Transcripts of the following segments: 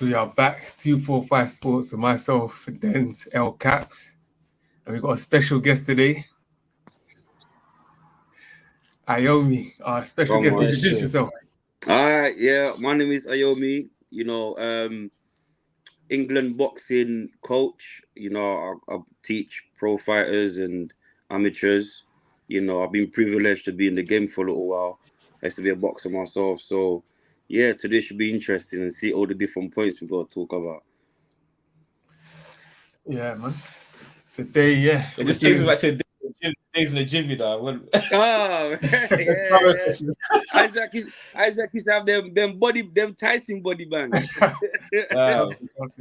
So we are back, 245 Sports, and myself, Dent L Caps. And we've got a special guest today. Ayomi, our special guest. Introduce yourself. Yeah, my name is Ayomi. England boxing coach. I teach pro fighters and amateurs. I've been privileged to be in the game for a little while. I used to be a boxer myself. So, yeah, today should be interesting and see all the different points we've got to talk about. Yeah, man. Today, yeah. It just takes me back to the days in the gym, you know. Oh, yeah. Isaac used to have them Tyson body bangs. Wow.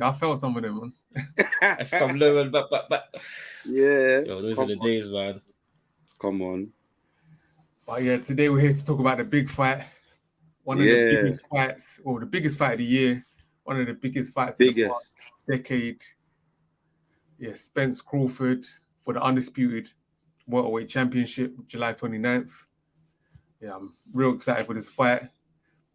I felt some of them, man. It's come low and back. Yeah. Yo, those are the days, man. Come on. But yeah, today we're here to talk about the big fight. One of the biggest fights, or the biggest fight of the year. One of the biggest fights of the past decade. Yeah, Spence Crawford for the undisputed Welterweight Championship, July 29th. Yeah, I'm real excited for this fight.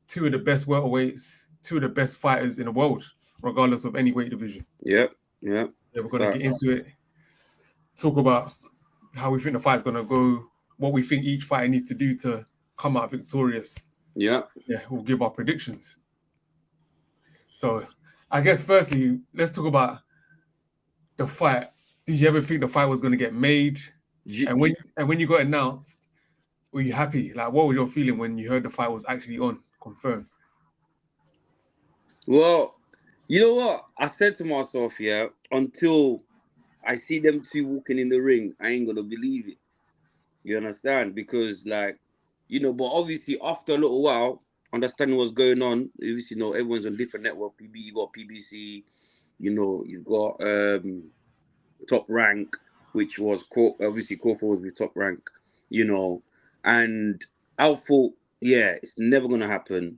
Two of the best welterweights, two of the best fighters in the world, regardless of any weight division. Yeah, we're going to get into it. Talk about how we think the fight's going to go, what we think each fighter needs to do to come out victorious. Yeah, we'll give our predictions. So, I guess firstly, let's talk about the fight. Did you ever think the fight was going to get made? And when you got announced, were you happy? Like, what was your feeling when you heard the fight was actually confirmed? Well, you know what? I said to myself, until I see them two walking in the ring, I ain't going to believe it. You understand? Because, but obviously after a little while, understanding what's going on, obviously, everyone's on different network. You got PBC, you've got Top Rank, which was obviously Crawford was with Top Rank, and I thought, it's never gonna happen,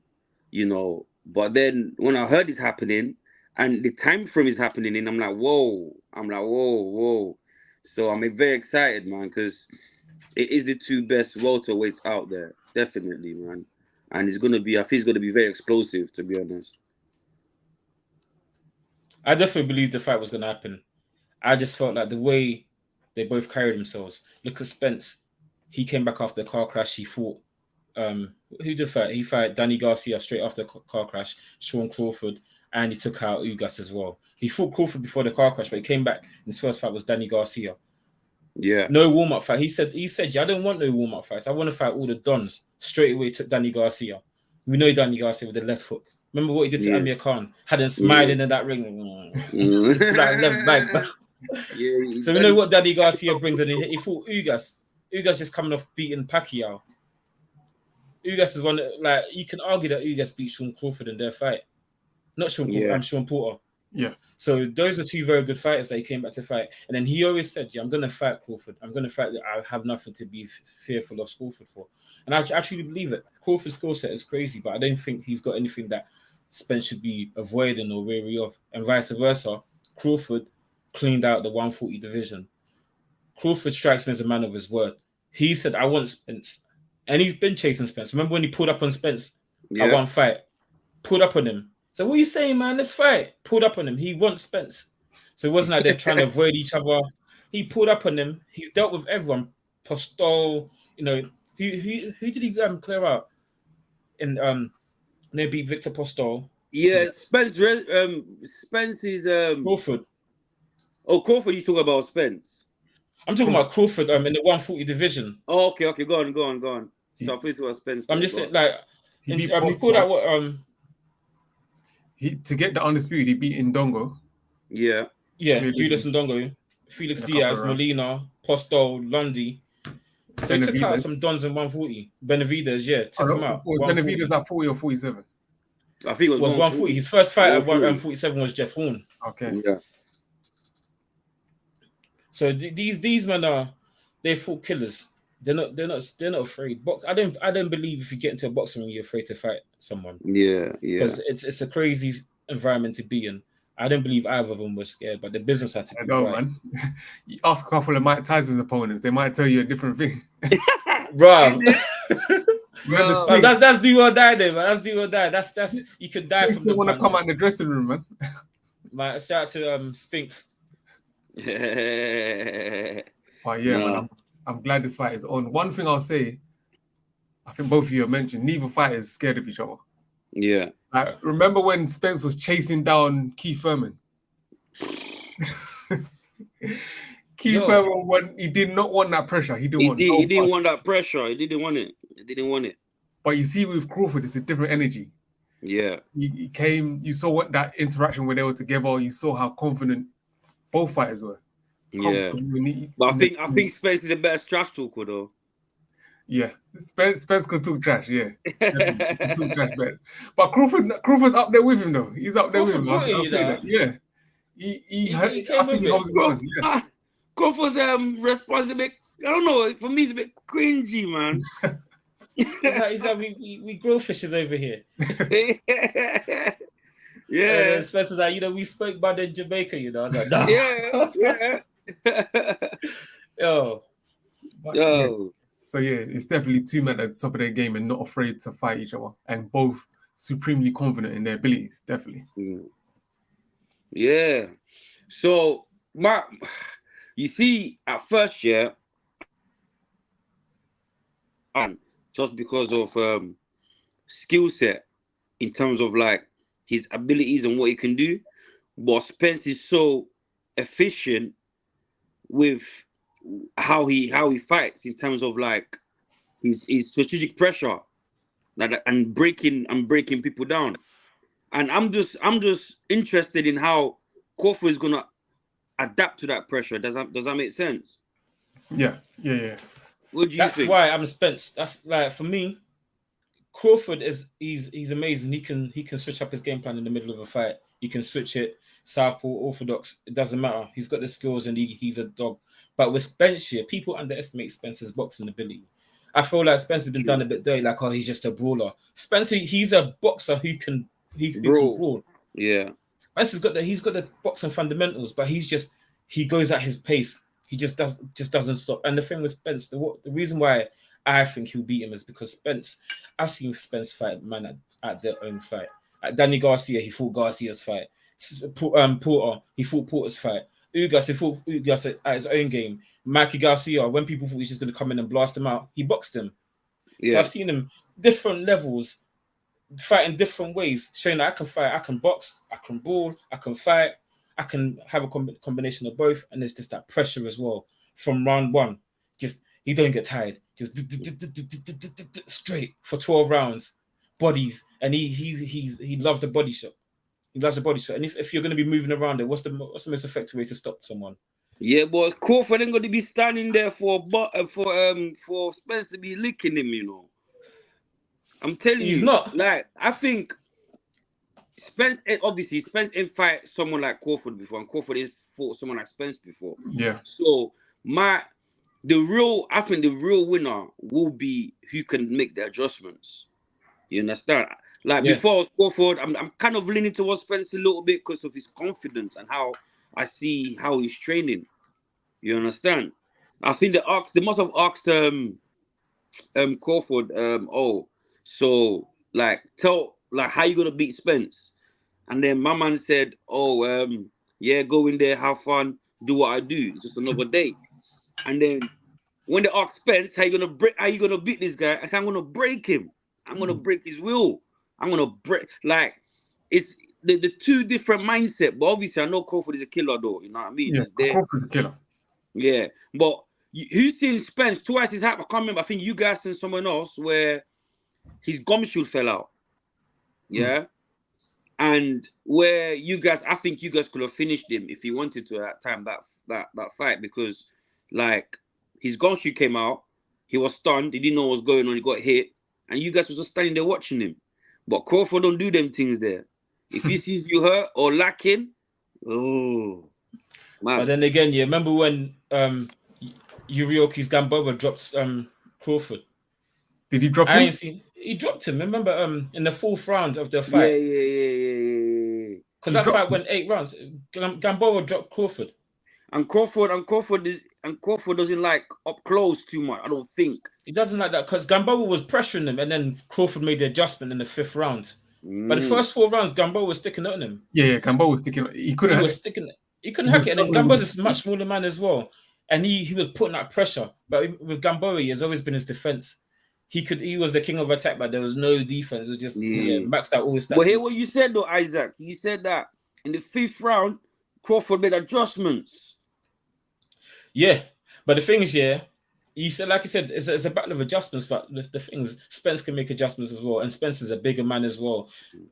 But then when I heard it's happening and the time frame is happening, and I'm like, whoa. So I'm very excited, man, because it is the two best welterweights out there, definitely, man. And I think it's gonna be very explosive, to be honest. I definitely believed the fight was gonna happen. I just felt like the way they both carried themselves. Look at Spence. He came back after the car crash. He fought. Who did fight? He fought Danny Garcia straight after the car crash. Sean Crawford, and he took out Ugas as well. He fought Crawford before the car crash, but he came back. And his first fight was Danny Garcia. Yeah. No warm-up fight. He said, I don't want no warm-up fights. I want to fight all the dons. Straight away took Danny Garcia. We know Danny Garcia with the left hook. Remember what he did to Amir Khan? Had him smiling in that ring. So we know what Danny Garcia brings, and he fought Ugas. Ugas just coming off beating Pacquiao. Ugas is one that, you can argue that Ugas beat Sean Crawford in their fight. Not Sean Crawford, I'm Sean Porter. Yeah. So those are two very good fighters that he came back to fight. And then he always said, I'm going to fight Crawford. I'm going to fight that I have nothing to be fearful of Crawford for. And I actually believe it. Crawford's skill set is crazy, but I don't think he's got anything that Spence should be avoiding or wary of. And vice versa, Crawford cleaned out the 140 division. Crawford strikes me as a man of his word. He said, I want Spence. And he's been chasing Spence. Remember when he pulled up on Spence at one fight? Pulled up on him. So what are you saying, man? Let's fight. Pulled up on him. He wants Spence. So it wasn't like they're trying to avoid each other. He pulled up on him. He's dealt with everyone. Postol, who did he clear out? And they beat Victor Postol. Yeah, Spence is Crawford. Oh, Crawford, you talk about Spence. I'm talking about Crawford in the 140 division. Oh, okay, go on. So I think it was Spence. I'm just saying, he pulled out what to get the undisputed, he beat Ndongo. Yeah, Judas Ndongo, Felix Diaz, Molina, Postol, Lundy. So he took out some dons in 140. Benavidez, took him out. Was Benavidez at 40 or 47? I think it was 140. His first fight at 147 was Jeff Horn. Okay. Yeah. So these men they fought killers. They're not afraid. I don't believe if you get into a boxing ring, you're afraid to fight someone. Yeah. Because it's a crazy environment to be in. I don't believe either of them were scared, but the business had to be right. Man. You ask a couple of Mike Tyson's opponents, they might tell you a different thing. Bro. That's do or die, then, man. That's do or die. That's you could die from the want to come out in the dressing room, man. Man, shout out to Spence. But yeah, man, I'm glad this fight is on. One thing I'll say, I think both of you have mentioned, neither fighter is scared of each other. Yeah. Like, remember when Spence was chasing down Keith Thurman? Keith Thurman, he did not want that pressure. He didn't want that pressure. He didn't want it. But you see, with Crawford, it's a different energy. Yeah. He came, you saw what that interaction when they were together, you saw how confident both fighters were. Yeah. But I think Spence is the best trash talker, though. Yeah. Spence could talk trash, yeah. He talk trash better. But Crawford's up there with him, though. He's up there with him. I'll say that. Yeah. I think he holds it on. Yeah. Crawford's responsibility. I don't know. For me, it's a bit cringy, man. He's like we grow fishes over here. Yeah. Spencer's like, we spoke about in Jamaica, I was like, no. Yeah. Yo. Yeah. So yeah, it's definitely two men at the top of their game and not afraid to fight each other, and both supremely confident in their abilities. Definitely. Yeah. So you see, at first, just because of skill set in terms of like his abilities and what he can do, but Spence is so efficient with how he fights in terms of like his strategic pressure, and breaking people down. And I'm just interested in how Crawford is gonna adapt to that pressure. Does that make sense? Yeah. What do you think? That's why I'm Spence. That's like, for me, Crawford he's amazing. He can switch up his game plan in the middle of a fight. He can switch it southpaw, orthodox. It doesn't matter. He's got the skills and he's a dog. But with Spence here, people underestimate Spence's boxing ability. I feel like Spence has been done a bit dirty, like, he's just a brawler. Spence, he's a boxer who can brawl. Yeah. Spence's got the boxing fundamentals, but he goes at his pace. He just doesn't stop. And the thing with Spence, the reason why I think he'll beat him is because Spence, I've seen Spence fight man at their own fight. At Danny Garcia, he fought Garcia's fight. Porter, he fought Porter's fight. Ugas, he fought Ugas at his own game. Mikey Garcia, when people thought he was just going to come in and blast him out, he boxed him. Yeah. So I've seen him different levels, fight in different ways, showing that I can fight, I can box, I can brawl, I can fight, I can have a combination of both, and there's just that pressure as well from round one. Just he don't get tired, just straight for 12 rounds, bodies, and he loves the body shot. He loves the body shot, and if you're going to be moving around it, what's the most effective way to stop someone? Yeah, but Crawford ain't going to be standing there for Spence to be licking him. I'm telling you, he's not. Like, I think Spence ain't fight someone like Crawford before, and Crawford has fought someone like Spence before. Yeah. So I think the real winner will be who can make the adjustments. You understand? Like, before Crawford, I'm kind of leaning towards Spence a little bit because of his confidence and how I see how he's training. You understand? I think they must have asked Crawford, so like how you gonna beat Spence? And then my man said, go in there, have fun, do what I do. It's just another day. And then when they asked Spence, how you gonna beat this guy? I said, I'm gonna break him. I'm gonna break his will. I'm gonna break, like, it's the two different mindset. But obviously, I know Crawford is a killer, though. You know what I mean? Yeah, Crawford's a killer. Yeah, but who's seen Spence twice? His hat. I can't remember. I think you guys and someone else where his gum shield fell out. Yeah, and where I think you guys could have finished him if he wanted to at that time, that fight, because like his gum shield came out, he was stunned, he didn't know what was going on, he got hit, and you guys were just standing there watching him. But Crawford don't do them things there. If he sees you hurt or lacking, man. But then again, remember when Yurioki's Gamboa dropped Crawford? Did he drop him? He dropped him. Remember in the 4th round of the fight? Yeah. Because that fight went 8 rounds. Gamboa dropped Crawford. And Crawford And Crawford doesn't like up close too much, I don't think. He doesn't like that because Gamboa was pressuring him, and then Crawford made the adjustment in the 5th round. But the first 4 rounds, Gamboa was sticking it on him. Yeah, Gamboa was sticking. He couldn't hack it. And then Gamboa's a much smaller man as well. And he was putting that pressure. But with Gamboa, he has always been his defense. He was the king of attack, but there was no defense. It was just maxed out all his stats. But hear what you said though, Isaac. You said that in the 5th round, Crawford made adjustments. Yeah. But the thing is, he said, like I said, it's a battle of adjustments, but the thing is, Spence can make adjustments as well, and Spence is a bigger man as well.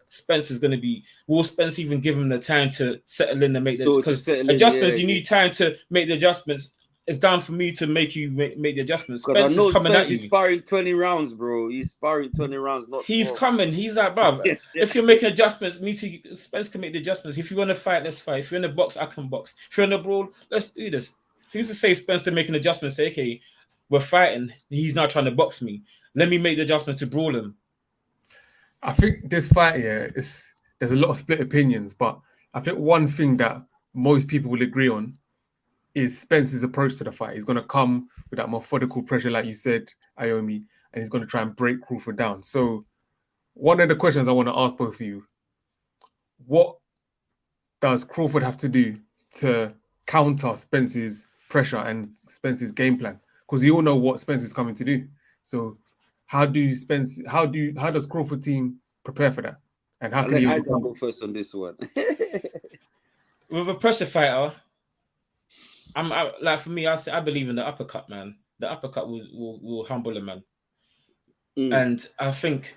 Spence is going to be... Will Spence even give him the time to settle in and make the... Because adjustments, you need time to make the adjustments. It's down for me to make you make the adjustments. Spence is coming at you. He's sparring 20 rounds, bro. He's sparring 20 rounds. He's coming. He's like, bro, if you're making adjustments, Spence can make the adjustments. If you want to fight, let's fight. If you're in the box, I can box. If you're in the brawl, let's do this. Who's to say Spence to make an adjustment? Say, okay, we're fighting. He's not trying to box me. Let me make the adjustments to brawl him. I think this fight here there's a lot of split opinions, but I think one thing that most people will agree on is Spence's approach to the fight. He's going to come with that methodical pressure, like you said, Ayomi, and he's going to try and break Crawford down. So one of the questions I want to ask both of you, what does Crawford have to do to counter Spence's pressure and Spence's game plan? Because you all know what Spence is coming to do. So how does Crawford team prepare for that? And how can I go first on this one? With a pressure fighter, for me, I believe in the uppercut, man. The uppercut will humble a man. And I think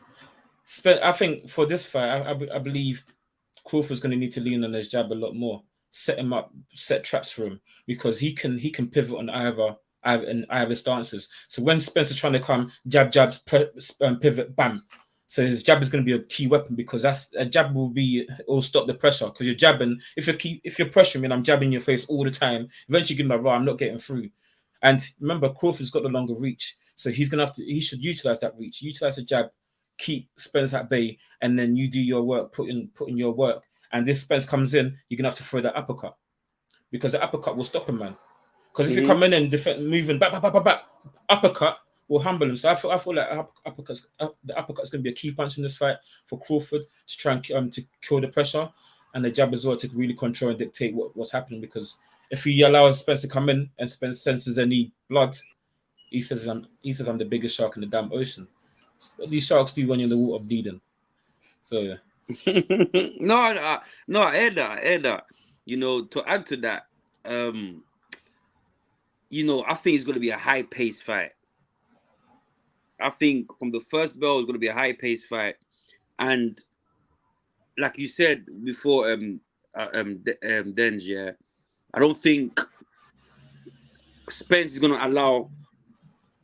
for this fight, I believe Crawford's going to need to lean on his jab a lot more, set him up, set traps for him, because he can pivot on either stances. So when Spence is trying to come, jab, pivot, bam. So his jab is going to be a key weapon, because a jab will stop the pressure, because you're jabbing. If you're pressuring me and I'm jabbing your face all the time, eventually give my raw, I'm not getting through. And remember, Crawford's got the longer reach, so he should utilize that reach, utilize the jab, keep Spence at bay, and then you do your work, put in your work. And this Spence comes in, you're gonna have to throw that uppercut, because the uppercut will stop him, man. Because if you come in and moving back, uppercut will humble him. So I feel like the uppercut's going to be a key punch in this fight for Crawford to try and to kill the pressure, and the jab as well to really control and dictate what's happening. Because if he allows Spence to come in and Spence senses any blood, he says I'm the biggest shark in the damn ocean. What these sharks do when you're in the water bleeding. So yeah. No, I heard that. To add to that, I think it's going to be a high-paced fight. I think from the first bell, it's going to be a high-paced fight. And like you said before, Denz, I don't think Spence is going to allow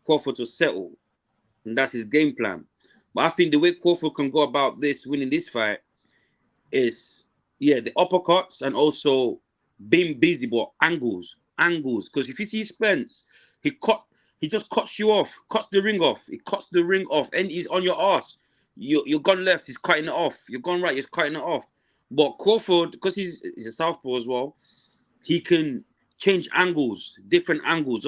Crawford to settle. And that's his game plan. But I think the way Crawford can go about winning this fight is, the uppercuts and also being busy, but angles. Because if you see Spence, he just cuts you off, cuts the ring off. He cuts the ring off, and he's on your ass. You're gone left, he's cutting it off. You're gone right, he's cutting it off. But Crawford, because he's a southpaw as well, he can change angles, different angles.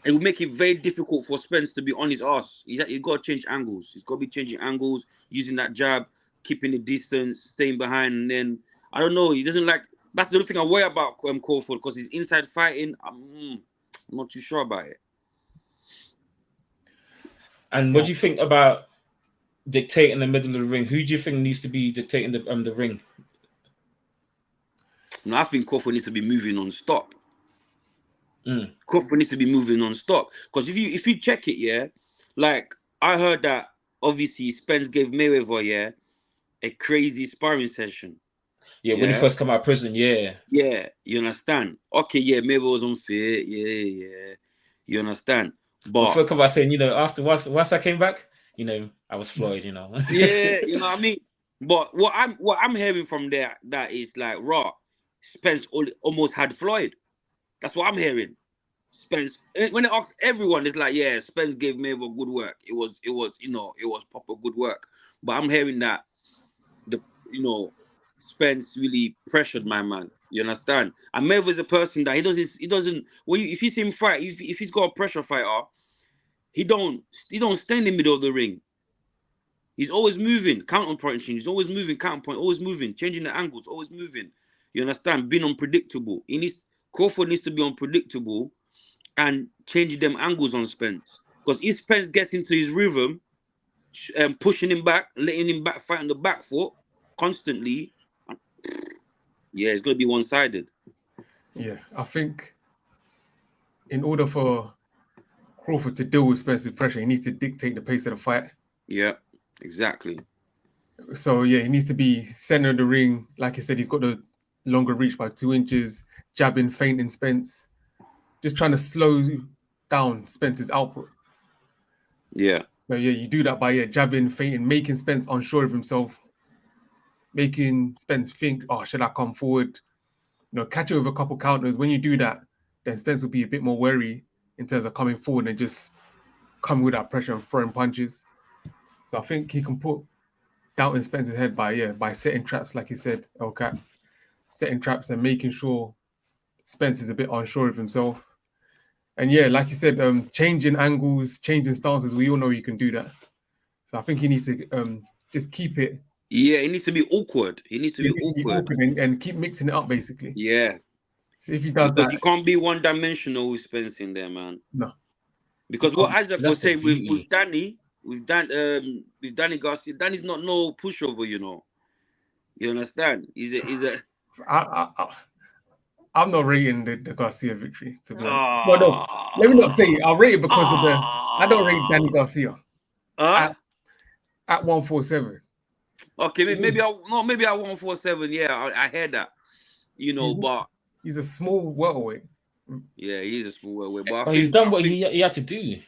It will make it very difficult for Spence to be on his ass. He's got to change angles. He's got to be changing angles, using that jab, keeping the distance, staying behind. And then, I don't know, he doesn't like... That's the only thing I worry about Crawford, because he's inside fighting. I'm not too sure about it. And what do you think about dictating the middle of the ring? Who do you think needs to be dictating the ring? No, I think Crawford needs to be moving non-stop. Crawford needs to be moving non-stop. Because if you check it, like I heard that obviously Spence gave Mayweather, a crazy sparring session. Yeah, when he first come out of prison, Yeah, you understand? Okay, Mayweather was unfair. Yeah. You understand? But before come out saying, after once I came back, I was Floyd, Yeah, you know what I mean? But what I'm hearing from there, that is like Spence almost had Floyd. That's what I'm hearing. Spence, when they asked everyone, it's like, Spence gave Mayweather good work. It was proper good work. But I'm hearing that Spence really pressured my man. You understand? And Mayweather's a person that he doesn't. When if you see him fight, if he's got a pressure fighter, he don't stay in the middle of the ring. He's always moving, counter punching. He's always moving, counter point, always moving, changing the angles, always moving. You understand? Being unpredictable. Crawford needs to be unpredictable and changing them angles on Spence. Because if Spence gets into his rhythm, pushing him back, letting him back, fight on the back foot constantly, yeah, it's going to be one-sided. Yeah, I think in order for Crawford to deal with Spence's pressure, he needs to dictate the pace of the fight. Yeah, exactly. So, yeah, he needs to be center of the ring. Like I said, he's got the longer reach by 2 inches, jabbing, feinting Spence, just trying to slow down Spence's output. Yeah. So, yeah, you do that by jabbing, feinting, making Spence unsure of himself, making Spence think, oh, should I come forward? You know, catch him with a couple counters. When you do that, then Spence will be a bit more wary in terms of coming forward and just coming with that pressure and throwing punches. So I think he can put doubt in Spence's head by setting traps, like he said, El Caps, setting traps and making sure Spence is a bit unsure of himself. And yeah, like you said, changing angles, changing stances, we all know you can do that. So I think he needs to just keep it. Yeah, he needs to be awkward. He needs to be awkward and keep mixing it up, basically. Yeah. So if he does because that, you can't be one-dimensional with Spence in there, man. No. Because what Isaac was saying with Danny Garcia, Danny's not no pushover, you know. You understand? He's a. I'm not rating the Garcia victory, to be honest. Well, no, let me not say it. I'll rate it because of I don't rate Danny Garcia at 147. Okay, maybe at 147. Yeah, I heard that. You know, but he's a small welterweight. Yeah, he's a small welterweight. But he's done what he had to do.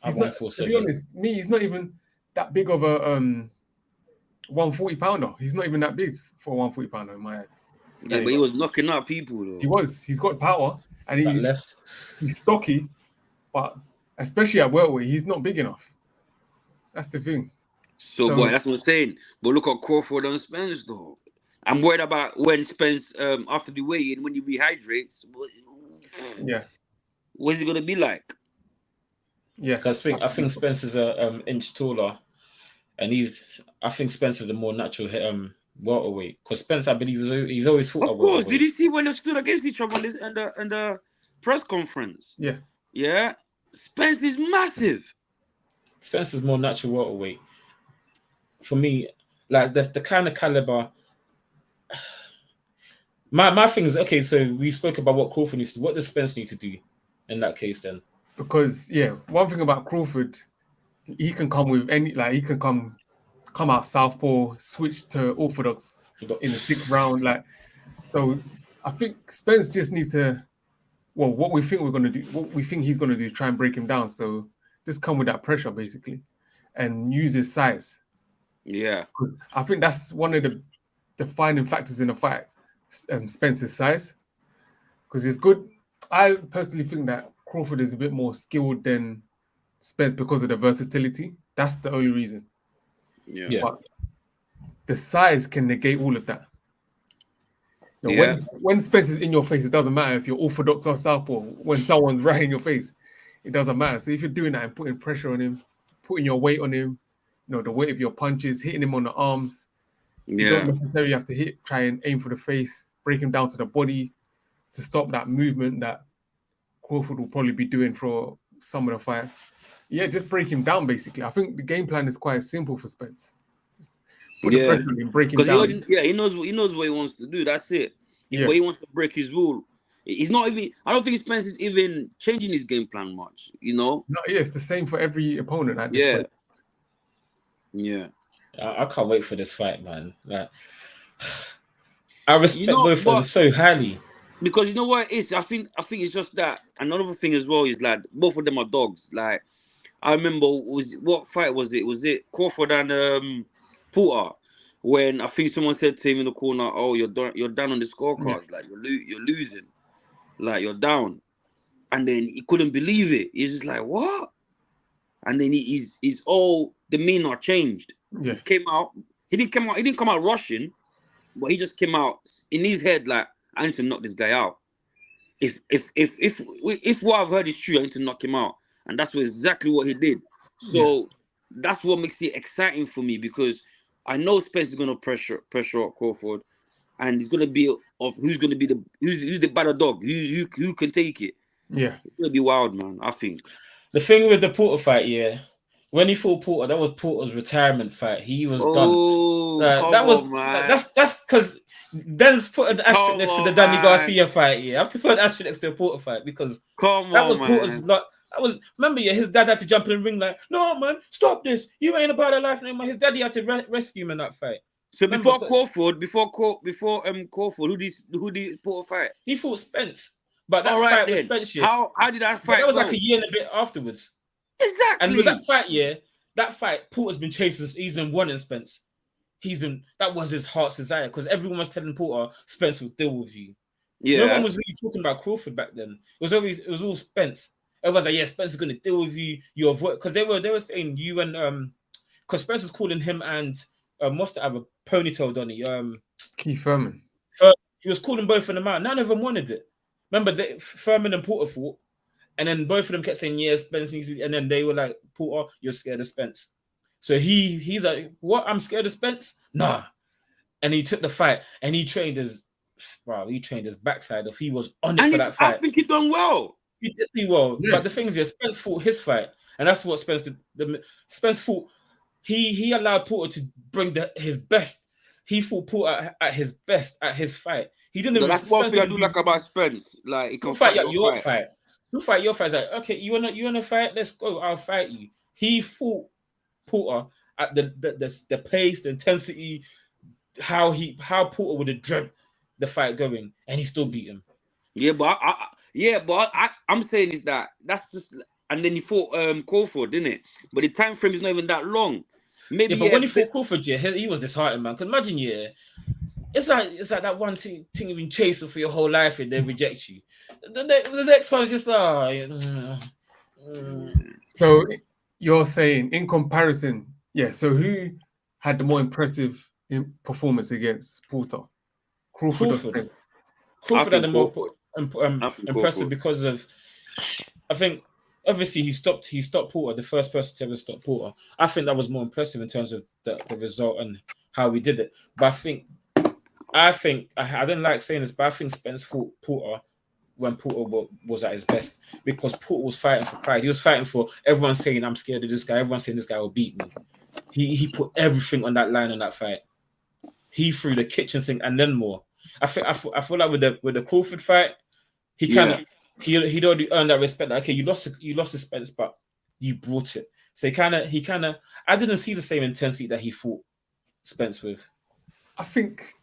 At 147. To be honest, he's not even that big of a 140 pounder. He's not even that big for a 140 pounder in my eyes. Yeah, but he was knocking out people though. He was. He's got power and he's stocky, but especially at welterweight, he's not big enough. That's the thing. So boy, that's what I'm saying. But look at Crawford and Spence though. I'm worried about when Spence after the weigh-in, when he rehydrates. Yeah. What's he gonna be like? Yeah, because I think Spence is a inch taller, and I think Spence is a more natural welterweight. Because Spence, I believe, he's always fought. Of course, did you see when they stood against each other in the press conference? Yeah. Yeah, Spence is massive. Spence is more natural welterweight. For me, like the kind of caliber. My thing is, okay, so we spoke about what Crawford needs to do. What does Spence need to do in that case then? Because one thing about Crawford, he can come with he can come out southpaw, switch to orthodox in the 6th round. So I think Spence just needs to, what we think he's gonna do, try and break him down. So just come with that pressure basically, and use his size. Yeah, I think that's one of the defining factors in the fight. Spence's size, because it's good. I personally think that Crawford is a bit more skilled than Spence because of the versatility. That's the only reason. Yeah. But the size can negate all of that. You know, when Spence is in your face, it doesn't matter if you're orthodox or southpaw. When someone's right in your face, it doesn't matter. So if you're doing that and putting pressure on him, putting your weight on him, the weight of your punches, hitting him on the arms, you don't necessarily have to try and aim for the face, break him down to the body to stop that movement that Crawford will probably be doing for some of the fight. Yeah, just break him down, basically. I think the game plan is quite simple for Spence. Just put the pressure on him, break him down. He knows what he wants to do. That's it. But he wants to break his rule. He's not even. I don't think Spence is even changing his game plan much. No, it's the same for every opponent at this point. Yeah. I can't wait for this fight, man. Like, I respect both of them so highly. Because you know what it is? I think it's just that. Another thing as well is like both of them are dogs. Like I remember what fight was it? Was it Crawford and Porter? When I think someone said to him in the corner, "Oh, you're down on the scorecards. Like you're losing. Like you're down." And then he couldn't believe it. He's just like, "What?" And then his all demeanor changed. Yeah. He didn't come out rushing, but he just came out in his head like, I need to knock this guy out. If what I've heard is true, I need to knock him out. And that's exactly what he did. So that's what makes it exciting for me, because I know Spence is gonna pressure up Crawford, and it's gonna be of who's the better dog, who can take it. Yeah, it's gonna be wild, man. I think the thing with the Porter fight, when he fought Porter, that was Porter's retirement fight. He was done. That was that's because Den's put an asterisk next to the Danny Garcia fight. I have to put an asterisk next to the Porter fight because Porter's lot. That was, remember, his dad had to jump in the ring like, no, man, stop this. You ain't about a life anymore. His daddy had to rescue him in that fight. So remember, before Crawford, who did Porter fight? He fought Spence. But that fight with Spence, how did that fight? That was like a year and a bit afterwards. Exactly. And with that fight, Porter's been chasing. He's been wanting Spence. That was his heart's desire, because everyone was telling Porter Spence will deal with you. Yeah. No one was really talking about Crawford back then. It was all Spence. Everyone's like, Spence is going to deal with you. You avoid, because they were saying you and because Spence was calling him and must have a ponytail, Donny. Keith Thurman. He was calling both of them out. None of them wanted it. Remember, Thurman and Porter fought, and then both of them kept saying, Spence needs to, and then they were like, Porter, you're scared of Spence. So he's like, what? I'm scared of Spence? Nah. And he took the fight, and he trained his backside off. He was on it for that fight. I think he done well. He did do well, but the thing is, Spence fought his fight, and that's what Spence did. Spence fought. He allowed Porter to bring his best. He fought Porter at his best at his fight. He didn't. That's one thing I do like about Spence. Like, he can fight your fight. You fight your fight. Like, okay, you wanna fight? Let's go. I'll fight you. He fought Porter at the pace, the intensity, how Porter would have dreamt the fight going, and he still beat him. Yeah, but I'm saying is that's just, and then he fought Crawford, didn't it? But the time frame is not even that long. Maybe. Yeah, but when he fought Crawford, he was disheartened, man. Because imagine, it's like that one thing you've been chasing for your whole life, and they reject you. The next one is just So you're saying, in comparison, so who had the more impressive performance against Porter? Crawford. Crawford had the more impressive because of, I think, obviously he stopped Porter, the first person to ever stop Porter. I think that was more impressive in terms of the result and how we did it. But I think I didn't like saying this, but I think Spence fought Porter when Porter was at his best, because Porter was fighting for pride. He was fighting for everyone saying, I'm scared of this guy. Everyone saying this guy will beat me. He put everything on that line in that fight. He threw the kitchen sink and then more. I feel like with the Crawford fight, he'd already earned that respect. Like, okay, you lost to Spence, but you brought it. So he kind of I didn't see the same intensity that he fought Spence with. I think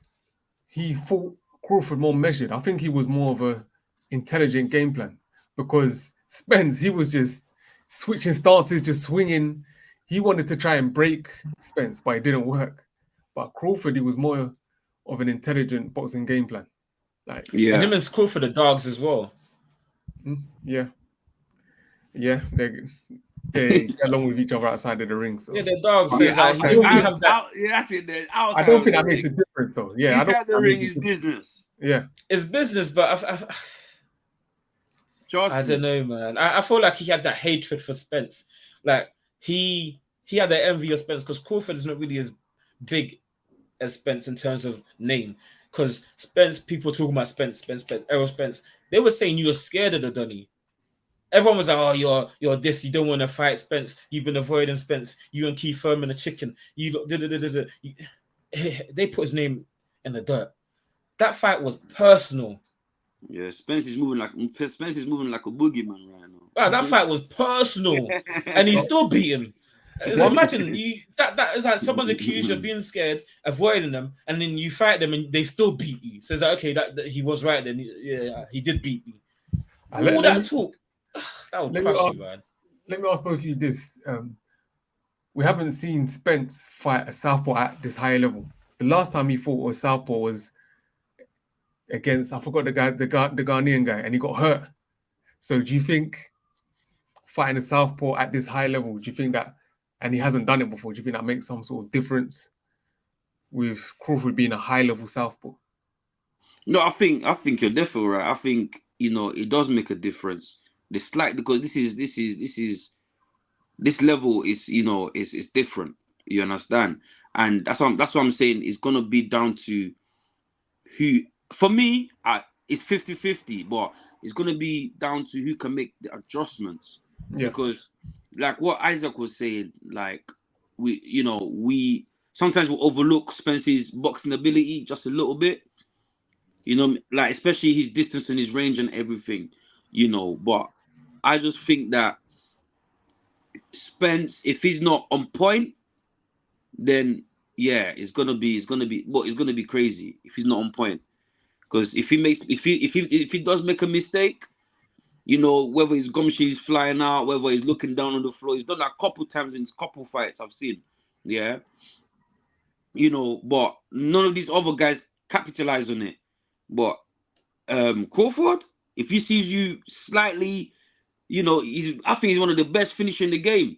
he fought Crawford more measured. I think he was more of a intelligent game plan, because Spence, he was just switching stances, just swinging. He wanted to try and break Spence, but it didn't work. But Crawford, he was more of an intelligent boxing game plan. And him and Crawford are dogs as well. Yeah, they get along with each other outside of the ring. So. Yeah, they're dogs. I don't think that makes a difference, though. Yeah, inside the ring is business. Yeah, it's business, but I don't know, man. I feel like he had that hatred for Spence. Like he had that envy of Spence, because Crawford is not really as big as Spence in terms of name. Because Spence, people talking about Spence, Errol Spence. They were saying you were scared of the Donny. Everyone was like, "Oh, you're this. You don't want to fight Spence. You've been avoiding Spence. You and Keith Thurman a chicken. You look." They put his name in the dirt. That fight was personal. Yeah, Spence is moving like a boogeyman right now. Wow, that fight was personal, and he still beat him. Imagine that is like someone's accused you of being scared, avoiding them, and then you fight them and they still beat you. So it's like, okay, that he was right then. He did beat me. All that talk, that would crush you, man. Let me ask both of you this: we haven't seen Spence fight a southpaw at this high level. The last time he fought a southpaw was against, I forgot the Ghanaian guy, and he got hurt. So do you think fighting a southpaw at this high level, do you think that, and he hasn't done it before, do you think that makes some sort of difference with Crawford being a high level southpaw? No, I think you're definitely right. I think it does make a difference. The slight because this level is is different. You understand? And that's what I'm saying. It's gonna be down to who. For me, it's 50-50, but it's gonna be down to who can make the adjustments. Yeah. Because, like what Isaac was saying, like we sometimes will overlook Spence's boxing ability just a little bit. Like especially his distance and his range and everything. But I just think that Spence, if he's not on point, then yeah, it's gonna be crazy if he's not on point. Because if he does make a mistake, whether his gumshoe is flying out, whether he's looking down on the floor, he's done that a couple times in his couple fights I've seen. Yeah. But none of these other guys capitalize on it. But Crawford, if he sees you slightly, I think he's one of the best finishers in the game.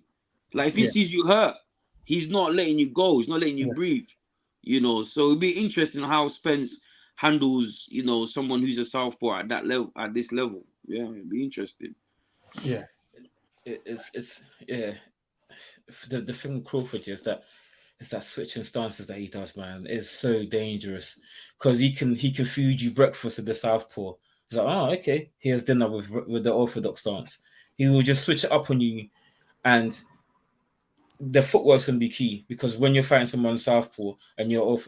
Like if he sees you hurt, he's not letting you go. He's not letting you breathe. So it'd be interesting how Spence handles, someone who's a southpaw at that level, at this level. Yeah, it'd be interesting. Yeah, it's The thing with Crawford is that switching stances that he does, man, is so dangerous because he can feed you breakfast at the southpaw. It's like, oh, okay, here's dinner with the orthodox stance. He will just switch it up on you, and the footwork's going to be key because when you're fighting someone southpaw and you're off,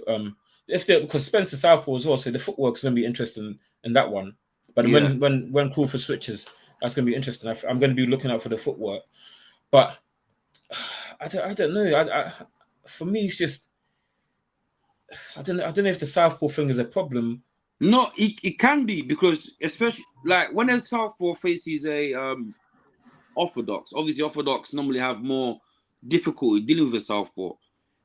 because Spence is southpaw as well, so the footwork's going to be interesting in that one. But when Crawford switches, that's going to be interesting. I'm going to be looking out for the footwork, but I don't know. For me, it's just I don't know if the southpaw thing is a problem. No, it can be because especially like when a southpaw faces a orthodox, obviously orthodox normally have more difficulty dealing with a southpaw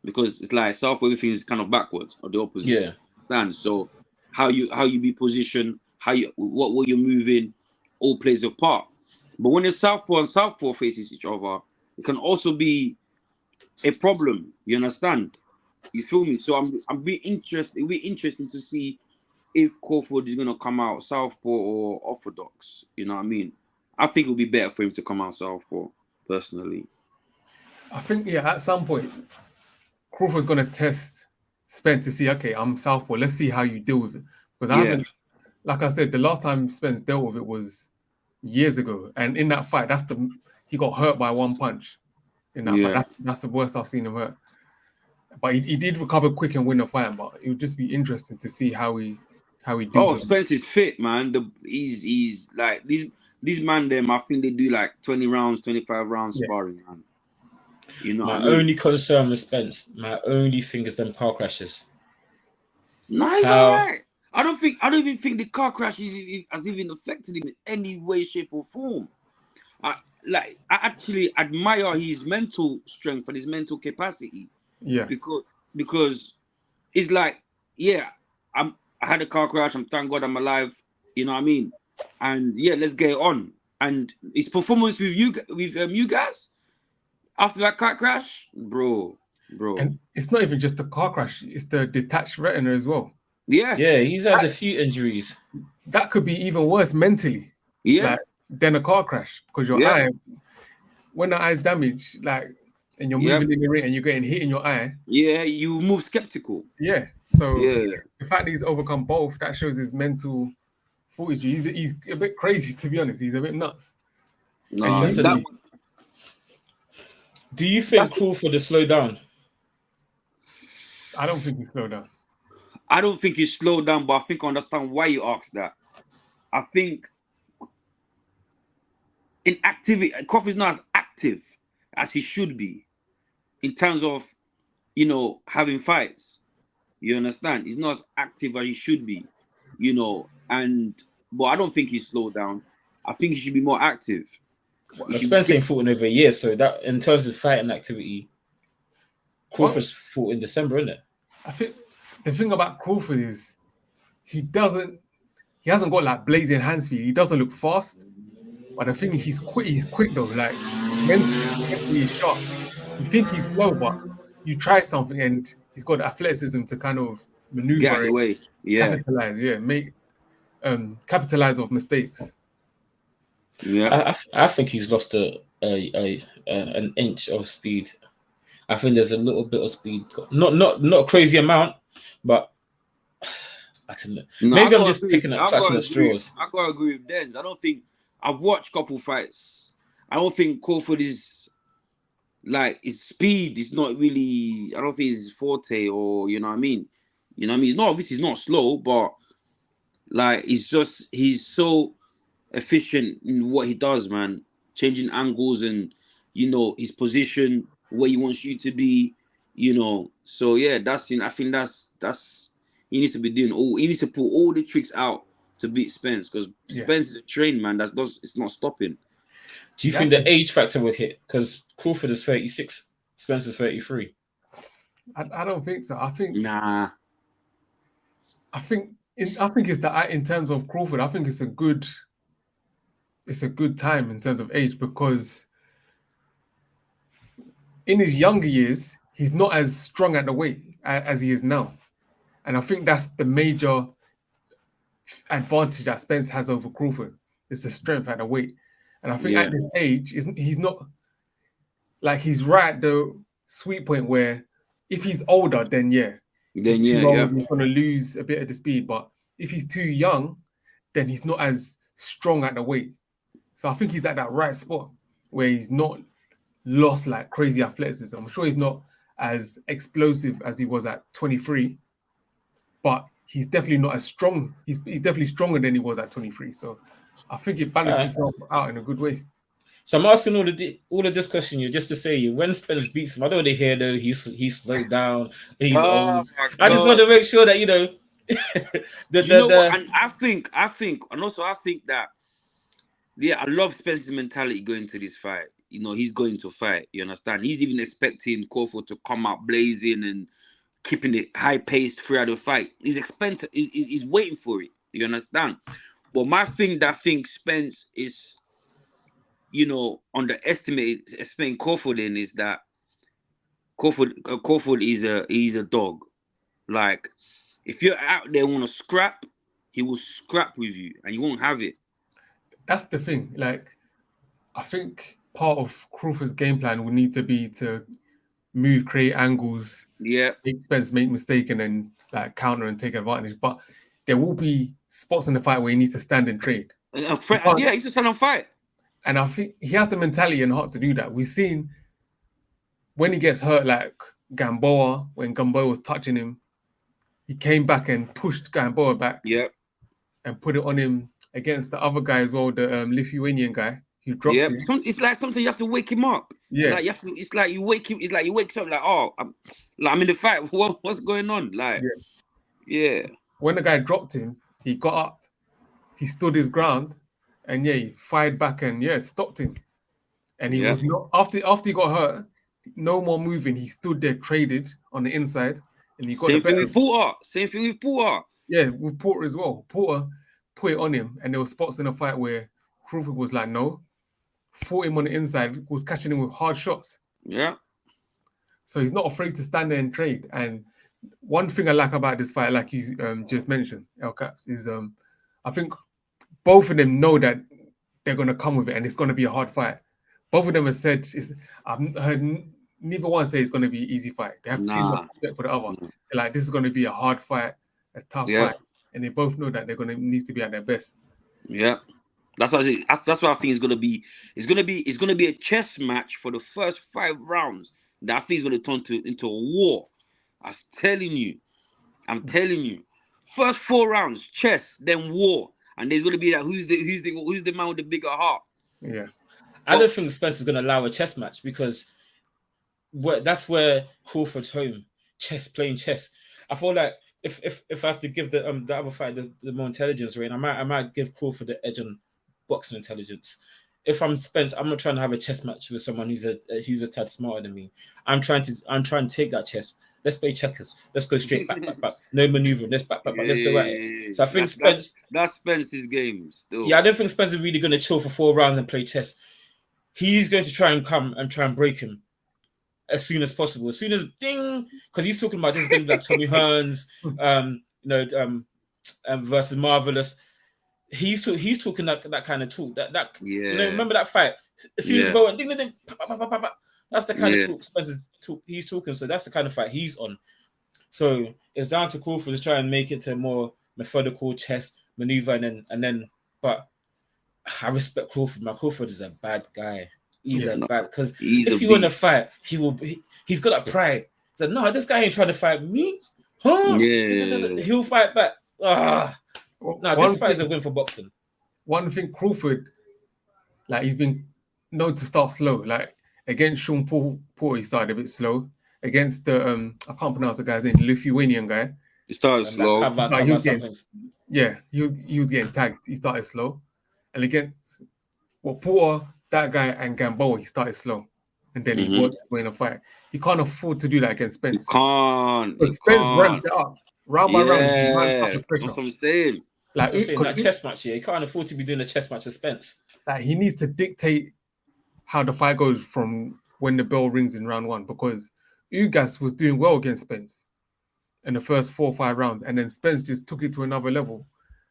because it's like southpaw everything is kind of backwards or the opposite. Yeah. Stand. So how you be positioned, what way you're moving, all plays a part. But when a southpaw and southpaw faces each other, it can also be a problem. You understand? You feel me? So I'm be interested. It'll be interesting to see if Crawford is gonna come out southpaw or orthodox. You know what I mean? I think it'll be better for him to come out southpaw, personally. I think at some point Crawford's gonna test Spence to see, okay, I'm southpaw. Let's see how you deal with it. Because I haven't, like I said, the last time Spence dealt with it was years ago, and in that fight, he got hurt by one punch. In that fight, that's the worst I've seen him hurt. But he did recover quick and win the fight. But it would just be interesting to see how he deals. Oh, Spence is fit, man. He's like these man them. I think they do like 20 rounds, 25 rounds sparring, man. My only concern with Spence, my only thing is them car crashes. Nice, alright. I don't even think the car crash has even affected him in any way, shape, or form. I actually admire his mental strength and his mental capacity. Yeah. Because it's like, I had a car crash. Thank God I'm alive. You know what I mean? And let's get it on. And his performance with you guys after that car crash, bro. And it's not even just the car crash; it's the detached retina as well. Yeah, he's had a few injuries. That could be even worse mentally. Than a car crash because your eye, when the eye's damaged, and you're moving in the ring and you're getting hit in your eye. Yeah, you move skeptical. Yeah. So the fact that he's overcome both, that shows his mental fortitude. He's a bit crazy, to be honest. He's a bit nuts. Do you think Crawford is slowed down? I don't think he's slowed down. I don't think he's slowed down, but I think I understand why you asked that. I think in activity, Crawford's not as active as he should be in terms of, having fights. You understand? He's not as active as he should be, but I don't think he's slowed down. I think he should be more active. Spence ain't fought in over a year, so that in terms of fighting activity, Crawford's fought in December, isn't it? I think the thing about Crawford is he hasn't got blazing hand speed. He doesn't look fast, but the thing is he's quick though. Like mentally he's sharp. You think he's slow, but you try something and he's got the athleticism to kind of maneuver, get out of the way, capitalize off mistakes. Yeah, I think he's lost an inch of speed. I think there's a little bit of speed, not a crazy amount, but I don't know. No, maybe I'm just picking up clutching at straws. I gotta agree with Dens. I don't think I've watched a couple fights. I don't think Crawford is like his speed is not really. I don't think it's his forte, or you know what I mean. You know what I mean. It's not obviously he's not slow, but like he's so efficient in what he does, man. Changing angles and his position where he wants you to be. So yeah, I think that's he needs to be doing he needs to pull all the tricks out to beat Spence, because Spence is a trained man. It's not stopping. Do you think the age factor will hit? Because Crawford is 36, Spence is 33. I don't think so. I think nah. I think it's in terms of Crawford. I think it's a good time in terms of age, because in his younger years he's not as strong at the weight as he is now, and I think that's the major advantage that Spence has over Crawford. It's the strength at the weight, and I think at this age he's not like, he's right at the sweet point where if he's older, then he's going to lose a bit of the speed. But if he's too young, then he's not as strong at the weight. So I think he's at that right spot where he's not lost like crazy athleticism. I'm sure he's not as explosive as he was at 23, but he's definitely not as strong. He's definitely stronger than he was at 23. So I think it balances itself out in a good way. So I'm asking all of this question you just to say, when Spence beats him, I don't want to hear though he's slowed down, he's old. I just want to make sure that and I think that I love Spence's mentality going into this fight. He's going to fight. You understand? He's even expecting Crawford to come out blazing and keeping it high paced throughout the fight. He's waiting for it. You understand? But my thing that I think Spence is underestimating Crawford in is that Crawford is a dog. Like, if you're out there want to scrap, he will scrap with you and you won't have it. That's the thing. Like, I think part of Crawford's game plan would need to be to move, create angles, make Spence make mistake, and then like counter and take advantage. But there will be spots in the fight where he needs to stand and trade. He needs to stand and fight. And I think he has the mentality and heart to do that. We've seen when he gets hurt, like Gamboa, when Gamboa was touching him, he came back and pushed Gamboa back. And put it on him against the other guy as well, the Lithuanian guy who dropped him. It's like something you have to wake him up. Like it's like you wake him. It's like you wake up like, I'm in the fight. What's going on? Like, When the guy dropped him, he got up, he stood his ground, and he fired back and stopped him. And he was not after he got hurt, no more moving. He stood there, traded on the inside, and he got Same thing with Porter. Yeah, with Porter as well. Porter put it on him, and there were spots in the fight where Crawford was like, no, fought him on the inside, was catching him with hard shots. Yeah. So he's not afraid to stand there and trade. And one thing I like about this fight, like you just mentioned, El Caps, is I think both of them know that they're going to come with it and it's going to be a hard fight. Both of them have said, I've heard neither one say it's going to be an easy fight. They have too much respect for the other. They're like, this is going to be a hard fight, a tough fight. And they both know that they're going to need to be at their best. Yeah. That's what I think it's going to be. It's going to be a chess match for the first 5 rounds. That I think is going to turn into a war. I'm telling you. First 4 rounds, chess, then war. And there's going to be that who's the man with the bigger heart. Yeah. I don't think Spence is going to allow a chess match because that's where Crawford's home. Playing chess. I feel like if I have to give the other fight the more intelligence reign, I might give Crawford the edge on boxing intelligence. If I'm Spence, I'm not trying to have a chess match with someone who's a tad smarter than me. I'm trying to take that chess. Let's play checkers. Let's go straight back. No maneuver. Let's back. Let's go at it. So I think that's Spence's game still. Yeah, I don't think Spence is really going to chill for 4 rounds and play chess. He's going to try and come and try and break him. as soon as possible. As soon as ding, because he's talking about this is going to be like Tommy Hearns, versus Marvelous. He's talking that kind of talk. That remember that fight? As soon as the bell went ding ding ding, that's the kind of talk Spencer's he's talking. So that's the kind of fight he's on. So it's down to Crawford to try and make it to a more methodical chess maneuver, and then. But I respect Crawford. Man, Crawford is a bad guy. He's bad because if you want to fight, he's got that pride. He's like, no, this guy ain't trying to fight me. Huh? Yeah. He'll fight back. This fight is a win for boxing. One thing, Crawford, like he's been known to start slow. Like against Sean Porter, he started a bit slow. Against the I can't pronounce the guy's name, the Lithuanian guy. He started slow. He was getting tagged. He started slow. And against Porter, that guy and Gamboa, he started slow. And then he worked his way in a fight. You can't afford to do that against Spence. You can't. But Spence ramps it up. Round by round, he ramps up the pressure. That's what I'm saying. Like that chess match here, you can't afford to be doing a chess match with Spence. Like he needs to dictate how the fight goes from when the bell rings in round 1, because Ugas was doing well against Spence in the first 4 or 5 rounds, and then Spence just took it to another level.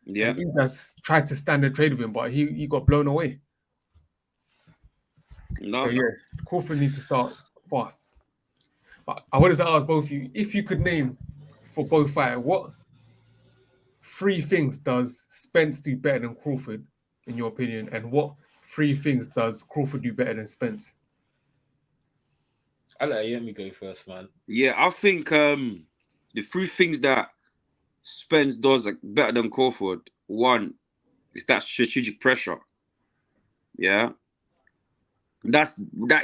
Yeah, and Ugas tried to stand and trade with him, but he got blown away. So Crawford needs to start fast. But I wanted to ask both of you, if you could name for both fighters, what 3 things does Spence do better than Crawford, in your opinion, and what 3 things does Crawford do better than Spence? I'll let me go first, man. Yeah, I think the 3 things that Spence does better than Crawford, one is that strategic pressure. Yeah, that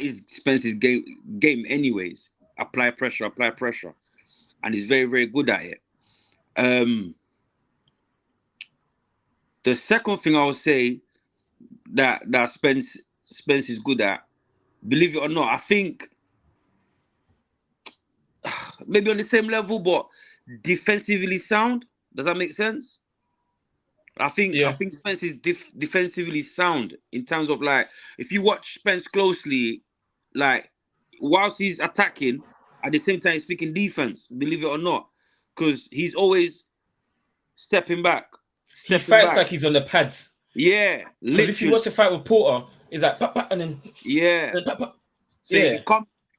is Spence's game anyways. Apply pressure, and he's very, very good at it. The second thing I would say that Spence is good at, believe it or not, I think maybe on the same level, but defensively sound. Does that make sense? I think Spence is defensively sound in terms of, like, if you watch Spence closely, like whilst he's attacking, at the same time he's thinking defense. Believe it or not, because he's always stepping back. He fights like he's on the pads. Yeah, because if you watch the fight with Porter, he's like pop, pop, and then pop, pop. So